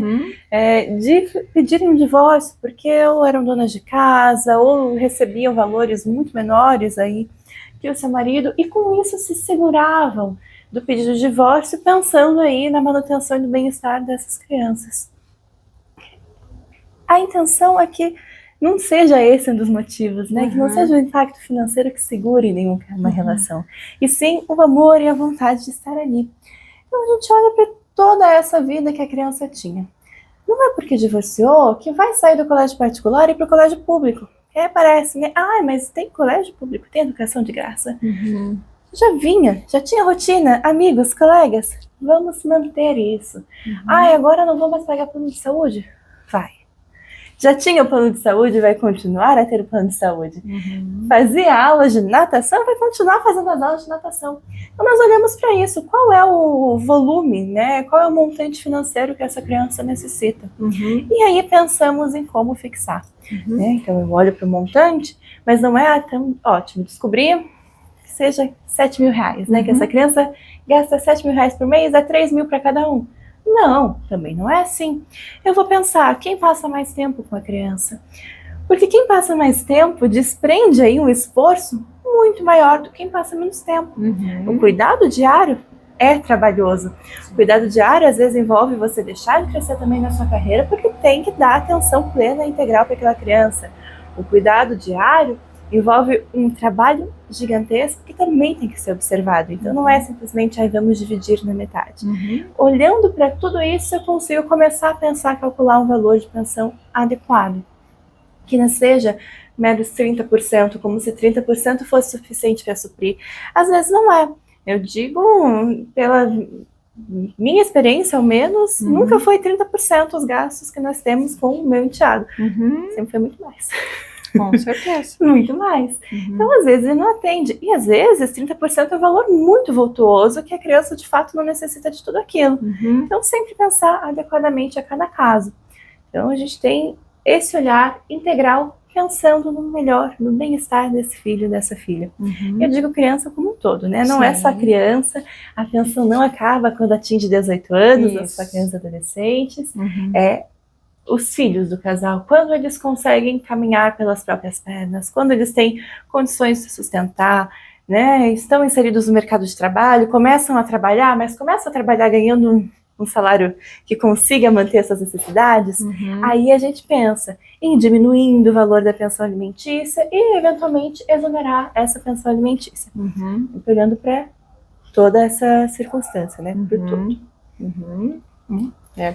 de pedirem um divórcio, porque ou eram donas de casa, ou recebiam valores muito menores aí que o seu marido, e com isso se seguravam do pedido de divórcio, pensando aí na manutenção e no bem-estar dessas crianças. A intenção é que não seja esse um dos motivos, né? Que não seja o impacto financeiro que segure nenhuma relação, e sim o amor e a vontade de estar ali. Então a gente olha para toda essa vida que a criança tinha. Não é porque divorciou que vai sair do colégio particular e ir para o colégio público. Parece, né? Mas tem colégio público, tem educação de graça. Já tinha rotina, amigos, colegas. Vamos manter isso. Agora não vou mais pagar plano de saúde? Vai. Já tinha o plano de saúde e vai continuar a ter o plano de saúde. Fazia aulas de natação, vai continuar fazendo as aulas de natação. Então nós olhamos para isso, qual é o volume, né? Qual é o montante financeiro que essa criança necessita. E aí pensamos em como fixar. Né? Então eu olho para o montante, mas não é tão ótimo. Descobri que seja 7 mil reais, né? Que essa criança gasta 7 mil reais por mês, é 3 mil para cada um. Não, também não é assim. Eu vou pensar, quem passa mais tempo com a criança? Porque quem passa mais tempo desprende aí um esforço muito maior do que quem passa menos tempo. O cuidado diário é trabalhoso. O cuidado diário às vezes envolve você deixar de crescer também na sua carreira, porque tem que dar atenção plena e integral para aquela criança. O cuidado diário envolve um trabalho gigantesco que também tem que ser observado. Então não é simplesmente, vamos dividir na metade. Olhando para tudo isso, eu consigo começar a pensar, calcular um valor de pensão adequado. Que não seja meros 30%, como se 30% fosse suficiente para suprir. Às vezes não é. Eu digo, pela minha experiência, ao menos, nunca foi 30% os gastos que nós temos com o meu enteado. Sempre foi muito mais. Com certeza. Muito mais. Então, às vezes, ele não atende. E, às vezes, 30% é um valor muito vultuoso que a criança, de fato, não necessita de tudo aquilo. Então, sempre pensar adequadamente a cada caso. Então, a gente tem esse olhar integral, pensando no melhor, no bem-estar desse filho, dessa filha. Eu digo criança como um todo, né? Não é só criança. A pensão não acaba quando atinge 18 anos, não só crianças e adolescentes. É os filhos do casal, quando eles conseguem caminhar pelas próprias pernas, quando eles têm condições de se sustentar, né, estão inseridos no mercado de trabalho, começam a trabalhar, mas começam a trabalhar ganhando um salário que consiga manter essas necessidades, aí a gente pensa em diminuindo o valor da pensão alimentícia e, eventualmente, exonerar essa pensão alimentícia, olhando para toda essa circunstância, né, por tudo.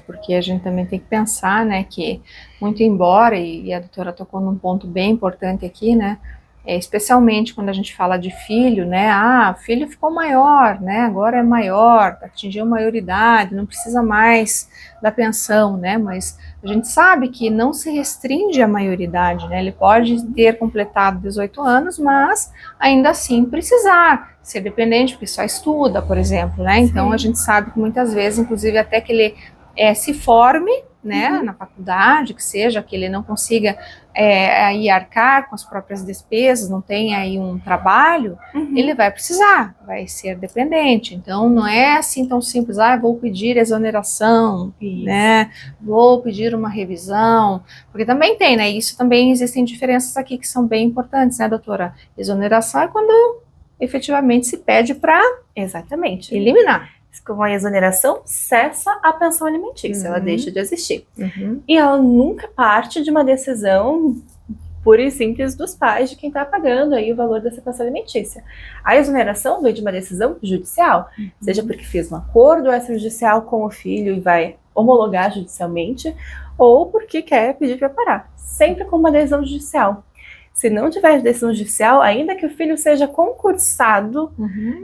Porque a gente também tem que pensar, né, que muito embora, e a doutora tocou num ponto bem importante aqui, né, especialmente quando a gente fala de filho, né, o filho ficou maior, né, agora é maior, atingiu a maioridade, não precisa mais da pensão, né, mas a gente sabe que não se restringe à maioridade, né, ele pode ter completado 18 anos, mas ainda assim precisar ser dependente, porque só estuda, por exemplo, né, então a gente sabe que muitas vezes, inclusive até que ele se forme, né, na faculdade, que seja, que ele não consiga aí arcar com as próprias despesas, não tenha aí um trabalho, ele vai precisar, vai ser dependente. Então não é assim tão simples, vou pedir exoneração, né, vou pedir uma revisão, porque também tem, né, isso também existem diferenças aqui que são bem importantes, né, doutora? Exoneração é quando efetivamente se pede para eliminar. Com a exoneração, cessa a pensão alimentícia, ela deixa de existir. E ela nunca parte de uma decisão pura e simples dos pais, de quem está pagando aí o valor dessa pensão alimentícia. A exoneração vem de uma decisão judicial, seja porque fez um acordo extrajudicial com o filho e vai homologar judicialmente, ou porque quer pedir para parar, sempre com uma decisão judicial. Se não tiver decisão judicial, ainda que o filho seja concursado,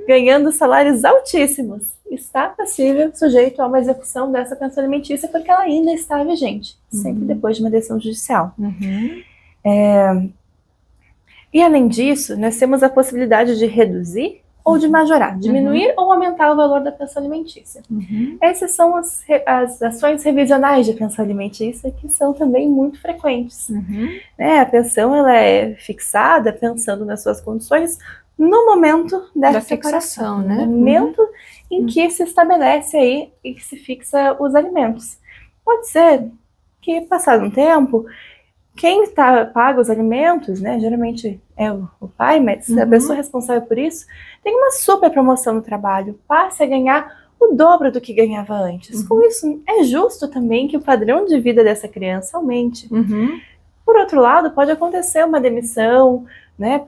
ganhando salários altíssimos, está passível, sujeito a uma execução dessa pensão alimentícia, porque ela ainda está vigente, sempre depois de uma decisão judicial. E além disso, nós temos a possibilidade de reduzir ou de majorar, diminuir ou aumentar o valor da pensão alimentícia. Essas são as ações revisionais de pensão alimentícia, que são também muito frequentes. A pensão ela é fixada pensando nas suas condições no momento da fixação, né? No momento em que se estabelece aí e que se fixa os alimentos. Pode ser que, passado um tempo, quem paga os alimentos, né, geralmente é o pai, mas a pessoa responsável por isso, tem uma super promoção no trabalho, passe a ganhar o dobro do que ganhava antes. Com isso, é justo também que o padrão de vida dessa criança aumente. Por outro lado, pode acontecer uma demissão, né,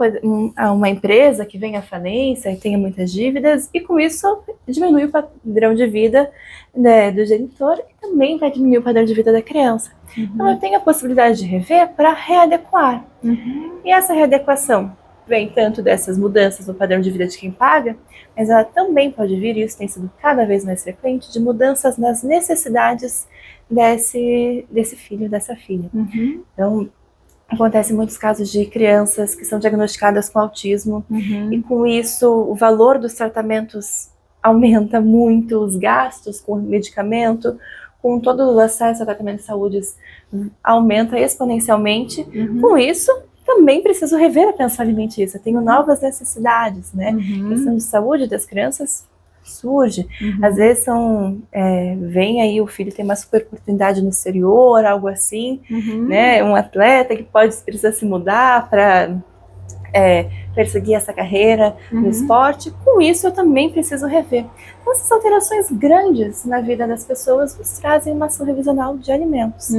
uma empresa que venha à falência e tenha muitas dívidas, e com isso diminui o padrão de vida, né, do genitor, e também vai diminuir o padrão de vida da criança. Então eu tenho a possibilidade de rever para readequar. E essa readequação vem tanto dessas mudanças no padrão de vida de quem paga, mas ela também pode vir, e isso tem sido cada vez mais frequente, de mudanças nas necessidades desse filho, dessa filha. Então, acontecem muitos casos de crianças que são diagnosticadas com autismo, e com isso o valor dos tratamentos aumenta muito, os gastos com medicamento, com todo o acesso ao tratamento de saúde aumenta exponencialmente. Com isso, também preciso rever a pensão alimentícia, tenho novas necessidades, né? A questão de saúde das crianças surge. Às vezes vem aí o filho tem uma super oportunidade no exterior, algo assim, né? Um atleta que precisa se mudar para perseguir essa carreira no esporte. Com isso eu também preciso rever. Então essas alterações grandes na vida das pessoas nos trazem uma ação revisional de alimentos.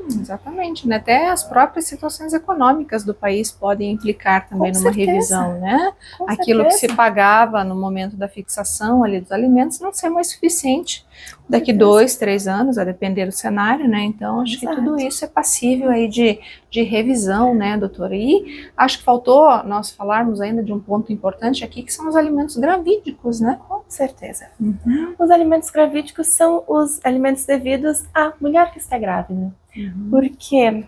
Exatamente, né? Até as próprias situações econômicas do país podem implicar também numa revisão, né? Aquilo que se pagava no momento da fixação ali dos alimentos não ser mais suficiente daqui 2, 3 anos, a depender do cenário, né? Então acho que tudo isso é passível aí de revisão, né, doutora? E acho que faltou nós falarmos ainda de um ponto importante aqui, que são os alimentos gravídicos, né? Com certeza. Os alimentos gravídicos são os alimentos devidos à mulher que está grávida. Porque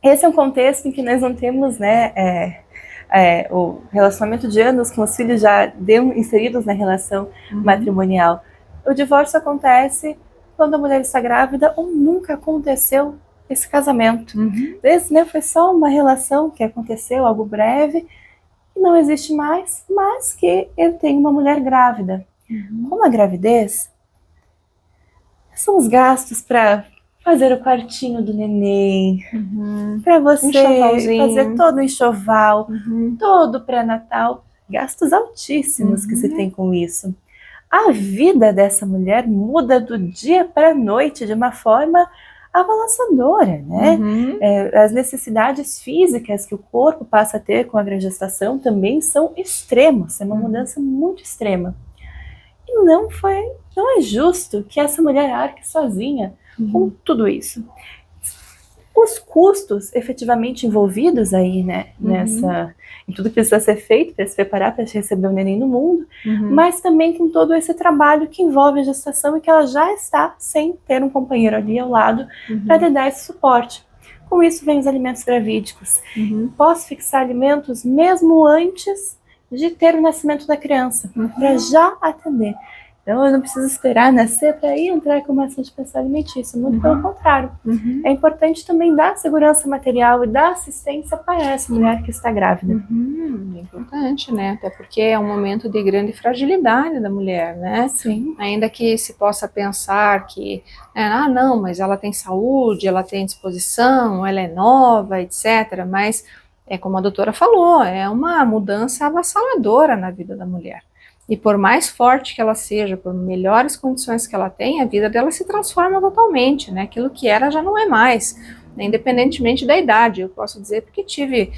esse é um contexto em que nós não temos, né, o relacionamento de anos com os filhos já inseridos na relação matrimonial. O divórcio acontece quando a mulher está grávida ou nunca aconteceu esse casamento. Às vezes, né, foi só uma relação que aconteceu, algo breve, e não existe mais, mas que eu tenho uma mulher grávida. Com a gravidez, são os gastos para fazer o quartinho do neném, para você fazer todo o enxoval, todo o pré-natal, gastos altíssimos que se tem com isso. A vida dessa mulher muda do dia para a noite de uma forma avassaladora, né? As necessidades físicas que o corpo passa a ter com a gestação também são extremas, é uma mudança muito extrema. E não é justo que essa mulher arque sozinha com tudo isso. Os custos efetivamente envolvidos aí, né, em tudo que precisa ser feito para se preparar para receber o neném no mundo, mas também com todo esse trabalho que envolve a gestação e que ela já está sem ter um companheiro ali ao lado para lhe dar esse suporte. Com isso vem os alimentos gravídicos. Posso fixar alimentos mesmo antes de ter o nascimento da criança, para já atender. Então, eu não preciso esperar nascer para ir entrar com uma ação de pensão alimentícia, muito pelo contrário. É importante também dar segurança material e dar assistência para essa mulher que está grávida. É importante, né? Até porque é um momento de grande fragilidade da mulher, né? Sim. Ainda que se possa pensar que, não, mas ela tem saúde, ela tem disposição, ela é nova, etc. Mas, como a doutora falou, é uma mudança avassaladora na vida da mulher. E por mais forte que ela seja, por melhores condições que ela tenha, a vida dela se transforma totalmente, né? Aquilo que era já não é mais, né? Independentemente da idade. Eu posso dizer porque tive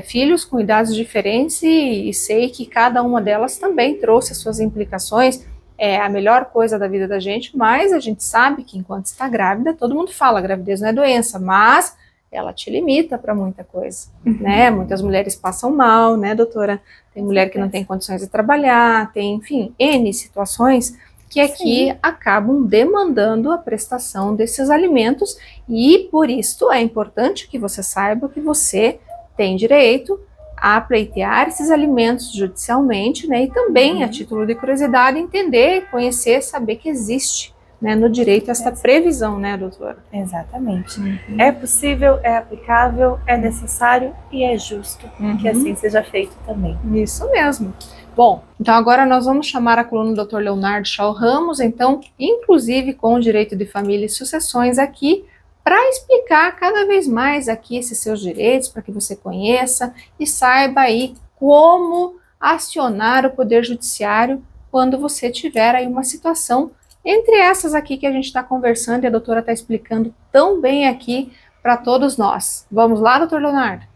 filhos com idades diferentes e sei que cada uma delas também trouxe as suas implicações. É a melhor coisa da vida da gente, mas a gente sabe que enquanto está grávida, todo mundo fala, gravidez não é doença, mas ela te limita para muita coisa, né? Muitas mulheres passam mal, né, doutora? Tem mulher que não tem condições de trabalhar, tem, enfim, N situações que aqui acabam demandando a prestação desses alimentos e por isso é importante que você saiba que você tem direito a pleitear esses alimentos judicialmente, né? E também, a título de curiosidade, entender, conhecer, saber que existe, né, no direito essa previsão, né, doutora? Exatamente. É possível, é aplicável, é necessário e é justo que assim seja feito também. Isso mesmo. Bom, então agora nós vamos chamar a coluna do Dr. Leonardo Shaw Ramos, então, inclusive com o direito de família e sucessões aqui, para explicar cada vez mais aqui esses seus direitos, para que você conheça e saiba aí como acionar o Poder Judiciário quando você tiver aí uma situação entre essas aqui que a gente está conversando e a doutora está explicando tão bem aqui para todos nós. Vamos lá, doutor Leonardo?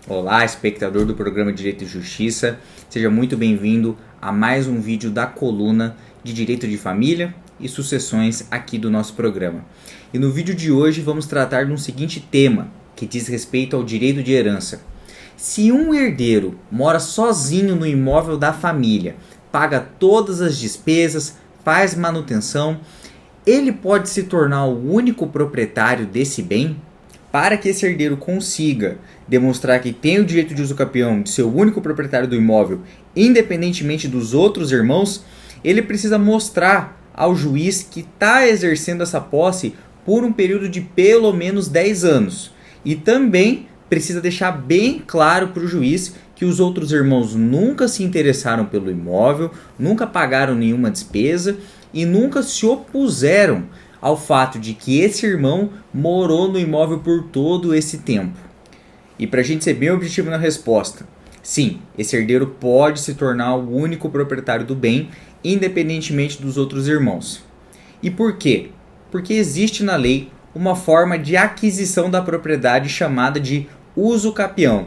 Olá, espectador do programa Direito e Justiça. Seja muito bem-vindo a mais um vídeo da coluna de Direito de Família e Sucessões aqui do nosso programa. E no vídeo de hoje vamos tratar de um seguinte tema, que diz respeito ao direito de herança. Se um herdeiro mora sozinho no imóvel da família, paga todas as despesas, faz manutenção, ele pode se tornar o único proprietário desse bem? Para que esse herdeiro consiga demonstrar que tem o direito de uso capião de ser o único proprietário do imóvel, independentemente dos outros irmãos, ele precisa mostrar ao juiz que está exercendo essa posse por um período de pelo menos 10 anos. E também precisa deixar bem claro para o juiz que os outros irmãos nunca se interessaram pelo imóvel, nunca pagaram nenhuma despesa e nunca se opuseram ao fato de que esse irmão morou no imóvel por todo esse tempo. E para a gente ser bem objetivo na resposta, sim, esse herdeiro pode se tornar o único proprietário do bem, independentemente dos outros irmãos. E por quê? Porque existe na lei uma forma de aquisição da propriedade chamada de uso capião.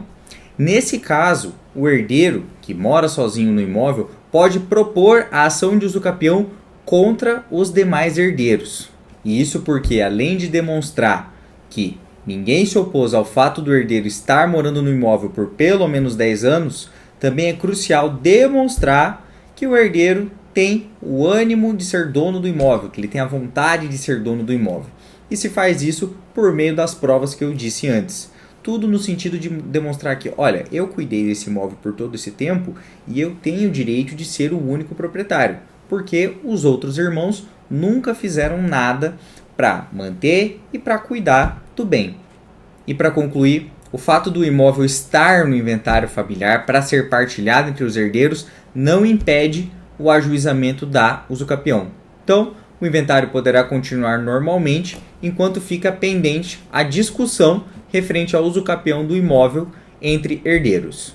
Nesse caso, o herdeiro, que mora sozinho no imóvel, pode propor a ação de uso capião contra os demais herdeiros. E isso porque, além de demonstrar que ninguém se opôs ao fato do herdeiro estar morando no imóvel por pelo menos 10 anos, também é crucial demonstrar que o herdeiro tem o ânimo de ser dono do imóvel, que ele tem a vontade de ser dono do imóvel. E se faz isso por meio das provas que eu disse antes. Tudo no sentido de demonstrar que, olha, eu cuidei desse imóvel por todo esse tempo e eu tenho o direito de ser o único proprietário, porque os outros irmãos nunca fizeram nada para manter e para cuidar do bem. E para concluir, o fato do imóvel estar no inventário familiar para ser partilhado entre os herdeiros não impede o ajuizamento da usucapião. Então, o inventário poderá continuar normalmente enquanto fica pendente a discussão referente ao usucapião do imóvel entre herdeiros.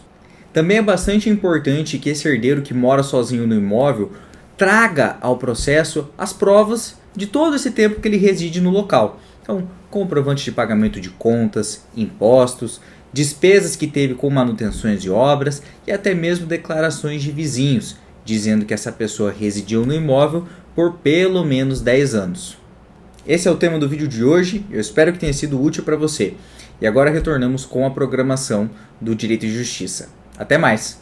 Também é bastante importante que esse herdeiro que mora sozinho no imóvel traga ao processo as provas de todo esse tempo que ele reside no local. Então, comprovante de pagamento de contas, impostos, despesas que teve com manutenções de obras e até mesmo declarações de vizinhos, dizendo que essa pessoa residiu no imóvel por pelo menos 10 anos. Esse é o tema do vídeo de hoje, eu espero que tenha sido útil para você. E agora retornamos com a programação do Direito e Justiça. Até mais!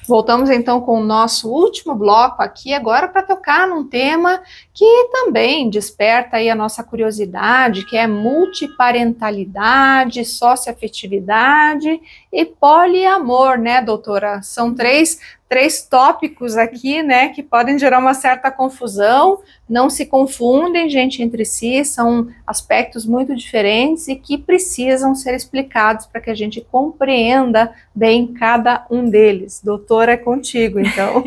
Voltamos então com o nosso último bloco aqui agora para tocar num tema que também desperta aí a nossa curiosidade, que é multiparentalidade, socioafetividade e poliamor, né, doutora? São três tópicos aqui, né, que podem gerar uma certa confusão. Não se confundem, gente, entre si, são aspectos muito diferentes e que precisam ser explicados para que a gente compreenda bem cada um deles. Doutora, é contigo, então.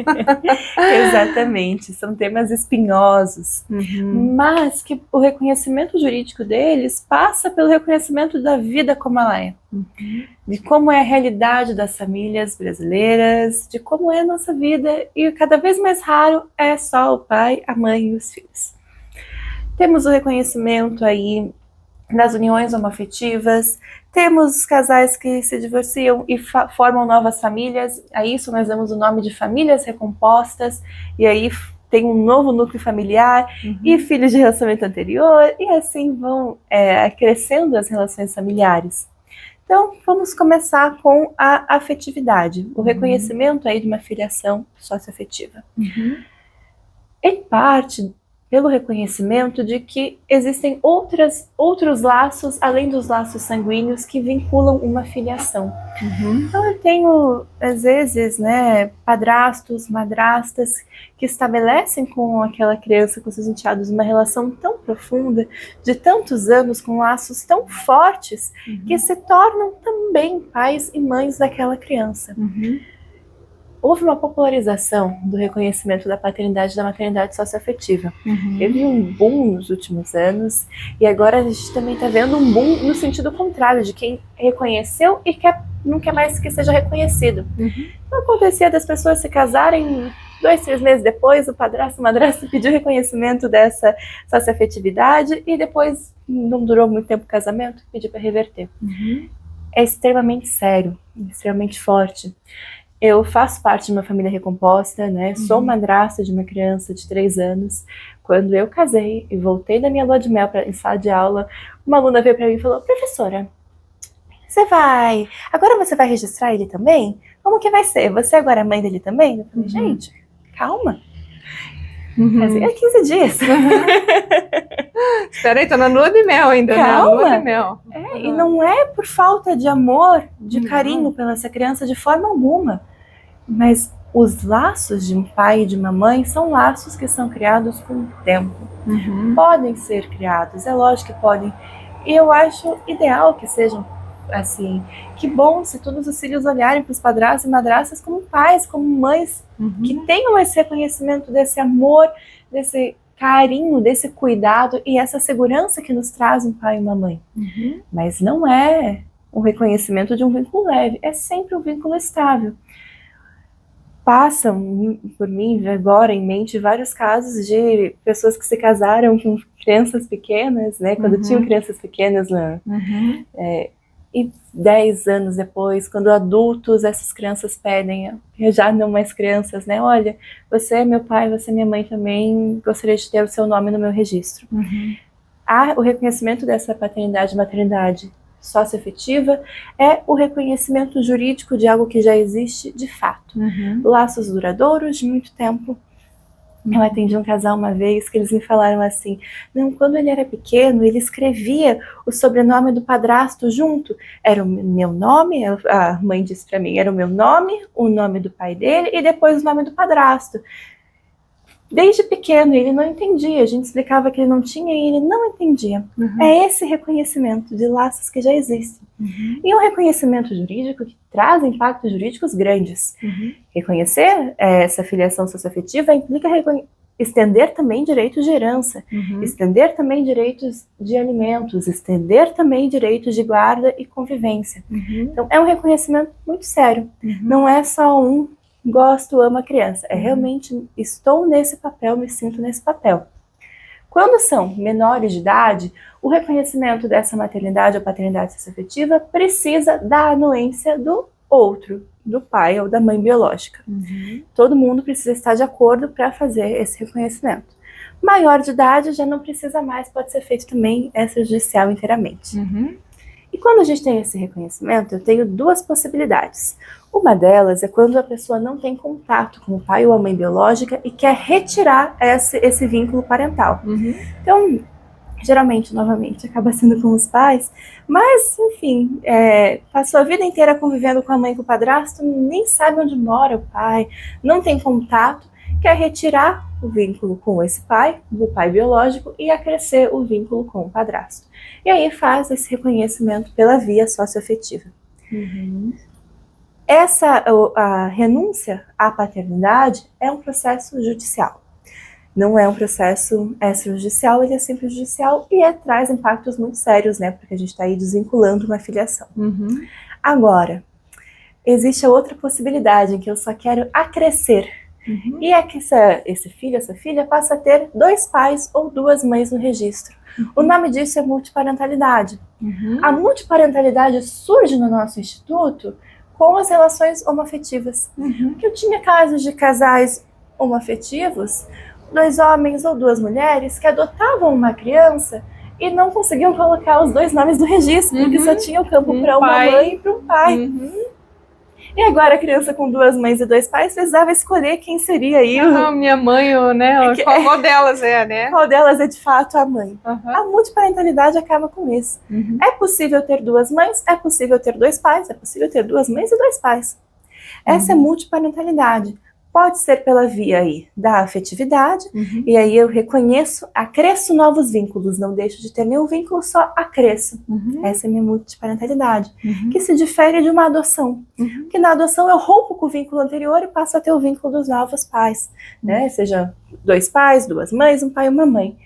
Exatamente, são temas espinhosos, mas que o reconhecimento jurídico deles passa pelo reconhecimento da vida como ela é, de como é a realidade das famílias brasileiras, de como é a nossa vida, e cada vez mais raro é só o pai, a mãe e os filhos. Temos o reconhecimento aí das uniões homoafetivas, temos casais que se divorciam e formam novas famílias, a isso nós damos o nome de famílias recompostas, e aí tem um novo núcleo familiar e filhos de relacionamento anterior, e assim vão crescendo as relações familiares. Então, vamos começar com a afetividade, o reconhecimento aí de uma filiação socioafetiva. Ele parte pelo reconhecimento de que existem outros laços, além dos laços sanguíneos, que vinculam uma filiação. Então eu tenho, às vezes, né, padrastos, madrastas, que estabelecem com aquela criança, com seus enteados, uma relação tão profunda, de tantos anos, com laços tão fortes, que se tornam também pais e mães daquela criança. Houve uma popularização do reconhecimento da paternidade e da maternidade socioafetiva. Teve um boom nos últimos anos, e agora a gente também está vendo um boom no sentido contrário, de quem reconheceu e não quer mais que seja reconhecido. Então acontecia das pessoas se casarem 2, 3 meses depois, o padrasto, a madrasta pediu reconhecimento dessa socioafetividade e depois não durou muito tempo o casamento, pediu para reverter. É extremamente sério extremamente forte. Eu faço parte de uma família recomposta, né? Sou madrasta de uma criança de 3 anos. Quando eu casei e voltei da minha lua de mel em sala de aula, uma aluna veio para mim e falou: professora, agora você vai registrar ele também? Como que vai ser? Você agora é mãe dele também? Eu falei: gente, calma. Casei há 15 dias. Espera aí, tô na lua de mel ainda, Calma. né? Lua de mel. E não é por falta de amor, de carinho pela essa criança de forma alguma. Mas os laços de um pai e de uma mãe são laços que são criados com o tempo. Podem ser criados, é lógico que podem. E eu acho ideal que sejam assim. Que bom se todos os filhos olharem para os padrastos e madrastas como pais, como mães, que tenham esse reconhecimento desse amor, desse carinho, desse cuidado e essa segurança que nos traz um pai e uma mãe. Mas não é um reconhecimento de um vínculo leve, é sempre um vínculo estável. Passam por mim agora em mente vários casos de pessoas que se casaram com crianças pequenas, né? Quando tinham crianças pequenas, e 10 anos depois, quando adultos, essas crianças pedem, já não mais crianças, né? Olha, você é meu pai, você é minha mãe também, gostaria de ter o seu nome no meu registro. O reconhecimento dessa paternidade e maternidade socioafetiva é o reconhecimento jurídico de algo que já existe de fato. Laços duradouros de muito tempo. Eu atendi um casal uma vez que eles me falaram assim: não, quando ele era pequeno, ele escrevia o sobrenome do padrasto junto. Era o meu nome, a mãe disse pra mim, era o meu nome, o nome do pai dele e depois o nome do padrasto. Desde pequeno ele não entendia, a gente explicava que ele não tinha e ele não entendia. É esse reconhecimento de laços que já existem. E um reconhecimento jurídico que traz impactos jurídicos grandes. Reconhecer essa filiação socioafetiva implica estender também direitos de herança, estender também direitos de alimentos, estender também direitos de guarda e convivência. Então é um reconhecimento muito sério. Não é só um gosto, amo a criança. É realmente, estou nesse papel, me sinto nesse papel. Quando são menores de idade, o reconhecimento dessa maternidade ou paternidade socioafetiva precisa da anuência do outro, do pai ou da mãe biológica. Todo mundo precisa estar de acordo para fazer esse reconhecimento. Maior de idade já não precisa mais, pode ser feito também extrajudicial inteiramente. E quando a gente tem esse reconhecimento, eu tenho 2 possibilidades. Uma delas é quando a pessoa não tem contato com o pai ou a mãe biológica e quer retirar esse vínculo parental. Então, geralmente, novamente, acaba sendo com os pais, mas, enfim, passou a vida inteira convivendo com a mãe e com o padrasto, nem sabe onde mora o pai, não tem contato, quer retirar o vínculo com esse pai, do pai biológico, e acrescer o vínculo com o padrasto. E aí faz esse reconhecimento pela via socioafetiva. A renúncia à paternidade é um processo judicial. Não é um processo extrajudicial, ele é sempre judicial e traz impactos muito sérios, né? Porque a gente está aí desvinculando uma filiação. Agora, existe a outra possibilidade em que eu só quero acrescer. E é que esse filho, essa filha, passa a ter 2 pais ou 2 mães no registro. O nome disso é multiparentalidade. A multiparentalidade surge no nosso instituto com as relações homoafetivas. Porque eu tinha casos de casais homoafetivos, 2 homens ou 2 mulheres que adotavam uma criança e não conseguiam colocar os 2 nomes do registro, porque só tinha o campo para uma mãe e para um pai. E agora a criança com 2 mães e 2 pais precisava escolher quem seria aí. Minha mãe, né? Qual delas é, né? Qual delas é de fato a mãe. A multiparentalidade acaba com isso. É possível ter 2 mães, é possível ter 2 pais, é possível ter 2 mães e 2 pais. Essa é multiparentalidade. Pode ser pela via aí da afetividade, e aí eu reconheço, acresço novos vínculos, não deixo de ter nenhum vínculo, só acresço. Essa é a minha multiparentalidade, que se difere de uma adoção. Porque na adoção eu rompo com o vínculo anterior e passo a ter o vínculo dos novos pais, né? Seja 2 pais, 2 mães, um pai e uma mãe.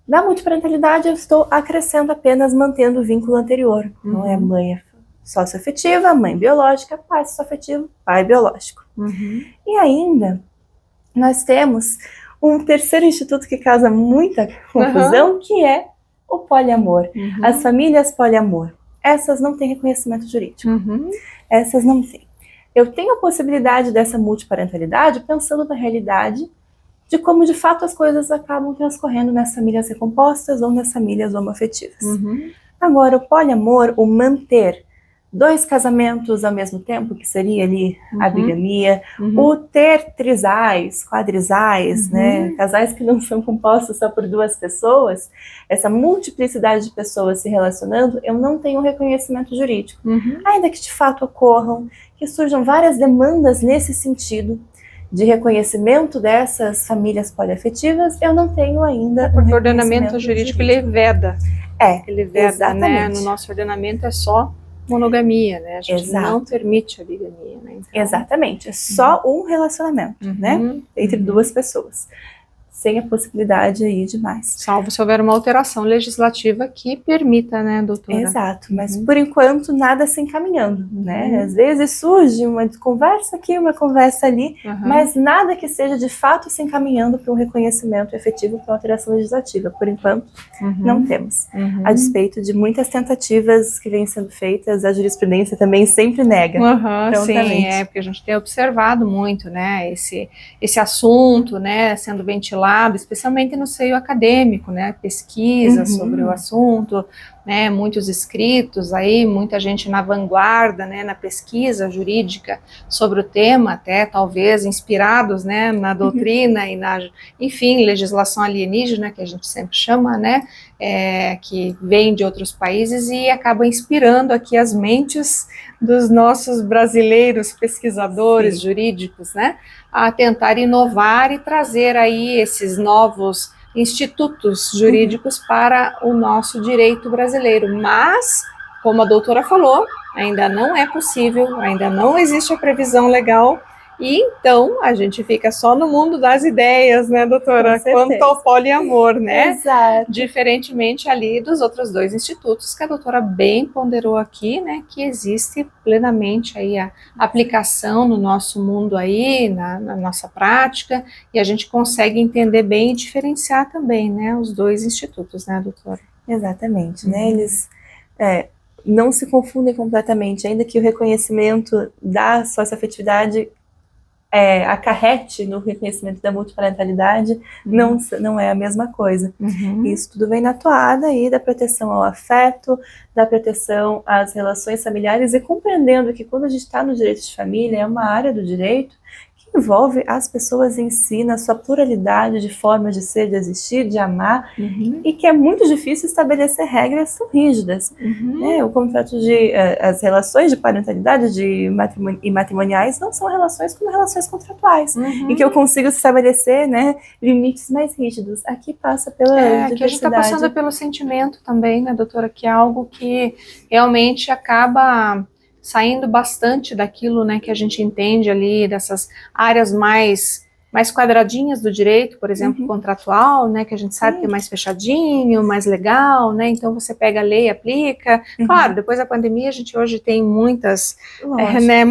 Na multiparentalidade eu estou acrescendo apenas mantendo o vínculo anterior. Não é mãe socioafetiva, mãe biológica, pai socioafetivo, pai biológico. E ainda, nós temos um terceiro instituto que causa muita confusão, que é o poliamor. As famílias poliamor. essas não têm reconhecimento jurídico. Uhum. Essas não têm. Eu tenho a possibilidade dessa multiparentalidade pensando na realidade de como de fato as coisas acabam transcorrendo nas famílias recompostas ou nas famílias homoafetivas. Uhum. Agora, o poliamor, o manter 2 casamentos ao mesmo tempo, que seria ali a bigamia, o ter trisais, quadrisais, né, casais que não são compostos só por 2 pessoas, essa multiplicidade de pessoas se relacionando, eu não tenho reconhecimento jurídico. Ainda que de fato ocorram, que surjam várias demandas nesse sentido, de reconhecimento dessas famílias poliafetivas, eu não tenho ainda Porque o ordenamento jurídico ele veda. Ele veda, exatamente. né? No nosso ordenamento é só monogamia, né? A gente não permite a bigamia, né? Então... Exatamente, é só um relacionamento, né? Entre 2 pessoas. Sem a possibilidade aí de mais. Salvo se houver uma alteração legislativa que permita, né, doutora? Exato, mas por enquanto nada se encaminhando, né? Às vezes surge uma conversa aqui, uma conversa ali, mas nada que seja de fato se encaminhando para um reconhecimento efetivo para uma alteração legislativa. Por enquanto, não temos. A despeito de muitas tentativas que vêm sendo feitas, a jurisprudência também sempre nega. Sim, porque a gente tem observado muito, né, esse assunto, né, sendo ventilado, especialmente no seio acadêmico, né, pesquisa sobre o assunto, né, muitos escritos aí, muita gente na vanguarda, né, na pesquisa jurídica sobre o tema, até talvez inspirados, né, na doutrina e na, enfim, legislação alienígena, que a gente sempre chama, né, que vem de outros países e acaba inspirando aqui as mentes dos nossos brasileiros pesquisadores jurídicos, né, a tentar inovar e trazer aí esses novos institutos jurídicos para o nosso direito brasileiro. Mas, como a doutora falou, ainda não é possível, ainda não existe a previsão legal, e então a gente fica só no mundo das ideias, né, doutora, quanto ao poliamor, né? Exato. Diferentemente ali dos outros 2 institutos que a doutora bem ponderou aqui, né, que existe plenamente aí a aplicação no nosso mundo aí, na nossa prática, e a gente consegue entender bem e diferenciar também, né, os 2 institutos, né, doutora? Exatamente, né, eles não se confundem completamente, ainda que o reconhecimento da socioafetividade acarrete no reconhecimento da multiparentalidade, não é a mesma coisa. Isso tudo vem na toada aí da proteção ao afeto, da proteção às relações familiares e compreendendo que quando a gente está no direito de família, é uma área do direito que envolve as pessoas em si, na sua pluralidade de formas de ser, de existir, de amar, e que é muito difícil estabelecer regras tão rígidas. Né? O contrato as relações de parentalidade e matrimoniais não são relações como relações contratuais, em que eu consigo estabelecer, né, limites mais rígidos. Aqui passa pela diversidade. Aqui a gente está passando pelo sentimento também, né, doutora, que é algo que realmente acaba saindo bastante daquilo, né, que a gente entende ali, dessas áreas mais quadradinhas do direito, por exemplo, contratual, né, que a gente sabe que é mais fechadinho, mais legal, né, então você pega a lei e aplica. Claro, depois da pandemia a gente hoje tem muitas, né,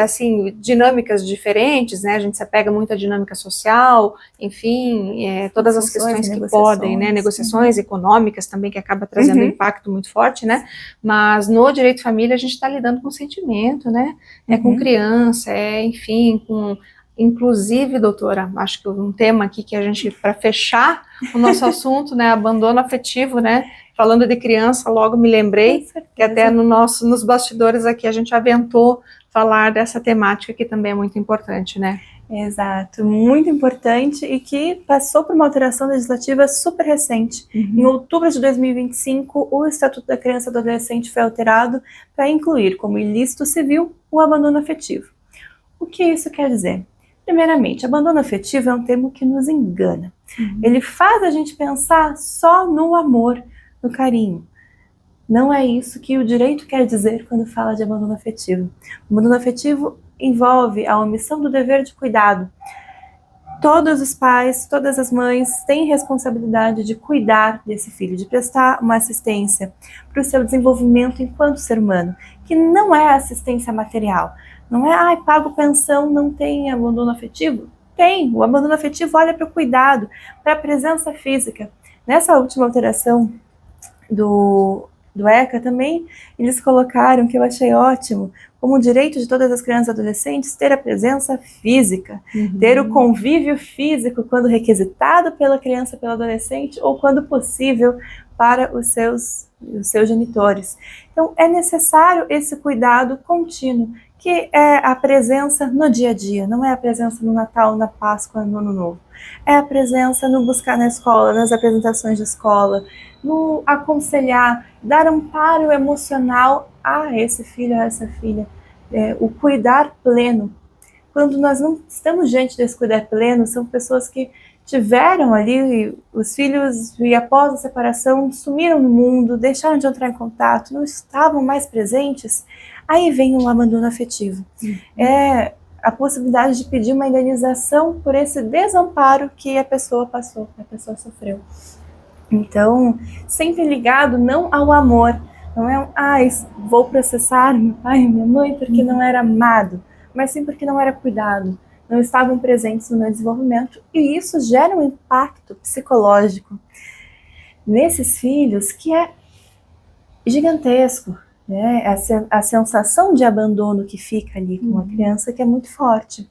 assim, dinâmicas diferentes, né, a gente se apega muito à dinâmica social, enfim, todas as questões que podem, né, negociações econômicas também, que acaba trazendo um impacto muito forte, né, mas no direito de família a gente está lidando com sentimento, né, com criança, enfim, com... Inclusive, doutora, acho que um tema aqui que a gente, para fechar o nosso assunto, né, abandono afetivo, né, falando de criança, logo me lembrei que até nos bastidores aqui a gente aventou falar dessa temática que também é muito importante, né? Exato, muito importante e que passou por uma alteração legislativa super recente. Em outubro de 2025, o Estatuto da Criança e do Adolescente foi alterado para incluir como ilícito civil o abandono afetivo. O que isso quer dizer? Primeiramente, abandono afetivo é um termo que nos engana. Ele faz a gente pensar só no amor, no carinho. Não é isso que o direito quer dizer quando fala de abandono afetivo. O abandono afetivo envolve a omissão do dever de cuidado. Todos os pais, todas as mães têm responsabilidade de cuidar desse filho, de prestar uma assistência para o seu desenvolvimento enquanto ser humano, que não é assistência material. Não é, pago pensão, não tem abandono afetivo? Tem, o abandono afetivo olha para o cuidado, para a presença física. Nessa última alteração do do ECA também, eles colocaram, que eu achei ótimo, como direito de todas as crianças e adolescentes ter a presença física, ter o convívio físico quando requisitado pela criança, pelo adolescente, ou quando possível para os seus genitores. Então, é necessário esse cuidado contínuo, que é a presença no dia a dia, não é a presença no Natal, na Páscoa, no Ano Novo. É a presença no buscar na escola, nas apresentações de escola, no aconselhar, dar amparo emocional a esse filho, a essa filha. O cuidar pleno. Quando nós não estamos diante desse cuidar pleno, são pessoas que tiveram ali os filhos e após a separação sumiram no mundo, deixaram de entrar em contato, não estavam mais presentes, aí vem o abandono afetivo. É a possibilidade de pedir uma indenização por esse desamparo que a pessoa passou, que a pessoa sofreu. Então, sempre ligado não ao amor, não é vou processar meu pai e minha mãe porque não era amado, mas sim porque não era cuidado, não estavam presentes no meu desenvolvimento, e isso gera um impacto psicológico nesses filhos que é gigantesco, né? A sensação de abandono que fica ali com a criança que é muito forte.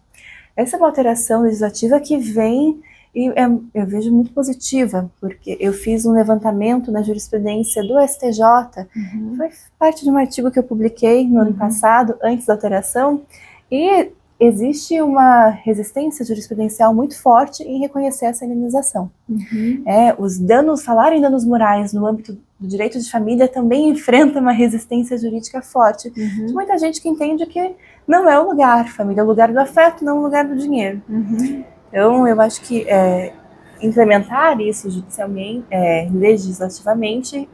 Essa é uma alteração legislativa que vem e eu vejo muito positiva, porque eu fiz um levantamento na jurisprudência do STJ, foi parte de um artigo que eu publiquei no ano passado, antes da alteração, e existe uma resistência jurisprudencial muito forte em reconhecer essa indenização. Os danos, falar em danos morais no âmbito do direito de família também enfrenta uma resistência jurídica forte. De muita gente que entende que não é o lugar, família é o lugar do afeto, não o lugar do dinheiro. Então, eu acho que implementar isso judicialmente, legislativamente,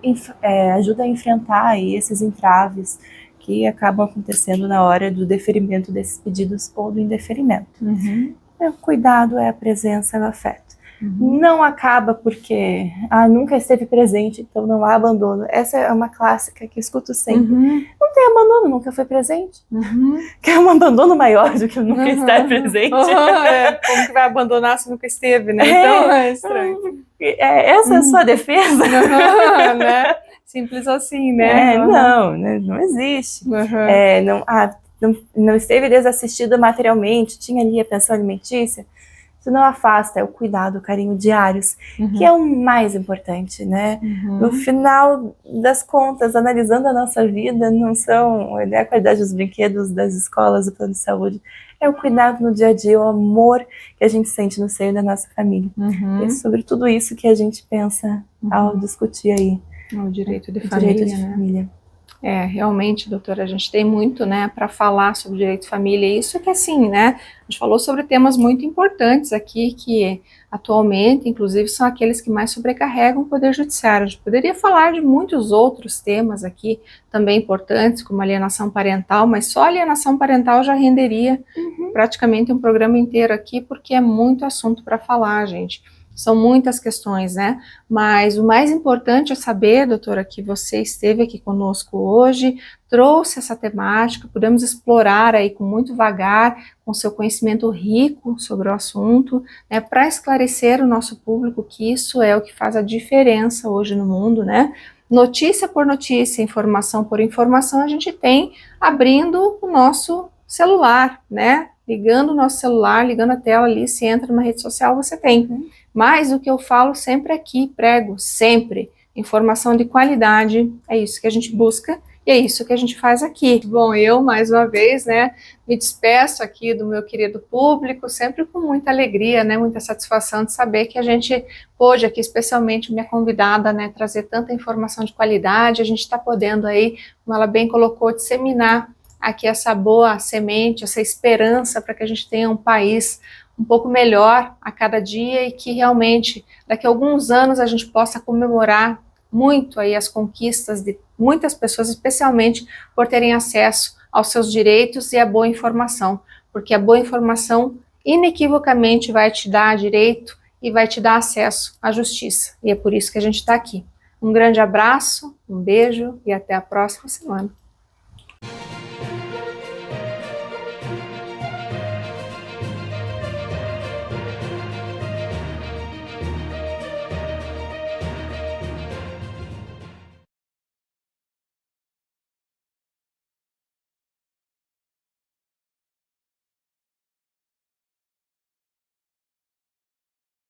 ajuda a enfrentar aí esses entraves que acabam acontecendo na hora do deferimento desses pedidos ou do indeferimento. O cuidado é a presença, é o afeto. Não acaba porque nunca esteve presente, então não há abandono. Essa é uma clássica que eu escuto sempre. Não tem abandono, nunca foi presente. Que é um abandono maior do que nunca estar presente. Como que vai abandonar se nunca esteve, né? Então é estranho. Essa é a sua defesa? Né? Simples assim, né? Não existe. Não esteve desassistido materialmente, tinha ali a pensão alimentícia. Isso não afasta, é o cuidado, o carinho diários, que é o mais importante, né? No final das contas, analisando a nossa vida, não são a qualidade dos brinquedos, das escolas, do plano de saúde, é o cuidado no dia a dia, o amor que a gente sente no seio da nossa família. É sobre tudo isso que a gente pensa ao discutir aí. O direito de família. Realmente, doutora, a gente tem muito, né, para falar sobre direito de família, e isso que assim, né, a gente falou sobre temas muito importantes aqui, que atualmente, inclusive, são aqueles que mais sobrecarregam o Poder Judiciário. A gente poderia falar de muitos outros temas aqui, também importantes, como alienação parental, mas só alienação parental já renderia praticamente um programa inteiro aqui, porque é muito assunto para falar, gente. São muitas questões, né? Mas o mais importante é saber, doutora, que você esteve aqui conosco hoje, trouxe essa temática, pudemos explorar aí com muito vagar, com seu conhecimento rico sobre o assunto, né? Para esclarecer o nosso público que isso é o que faz a diferença hoje no mundo, né? Notícia por notícia, informação por informação, a gente tem abrindo o nosso celular, né? Ligando o nosso celular, ligando a tela ali, se entra numa rede social, você tem. Mas o que eu falo sempre aqui, prego sempre, informação de qualidade, é isso que a gente busca e é isso que a gente faz aqui. Bom, eu mais uma vez, né, me despeço aqui do meu querido público, sempre com muita alegria, né, muita satisfação de saber que a gente pôde aqui, especialmente minha convidada, né, trazer tanta informação de qualidade, a gente está podendo aí, como ela bem colocou, disseminar aqui essa boa semente, essa esperança para que a gente tenha um país um pouco melhor a cada dia e que realmente daqui a alguns anos a gente possa comemorar muito aí as conquistas de muitas pessoas, especialmente por terem acesso aos seus direitos e a boa informação, porque a boa informação inequivocamente vai te dar direito e vai te dar acesso à justiça, e é por isso que a gente está aqui. Um grande abraço, um beijo e até a próxima semana.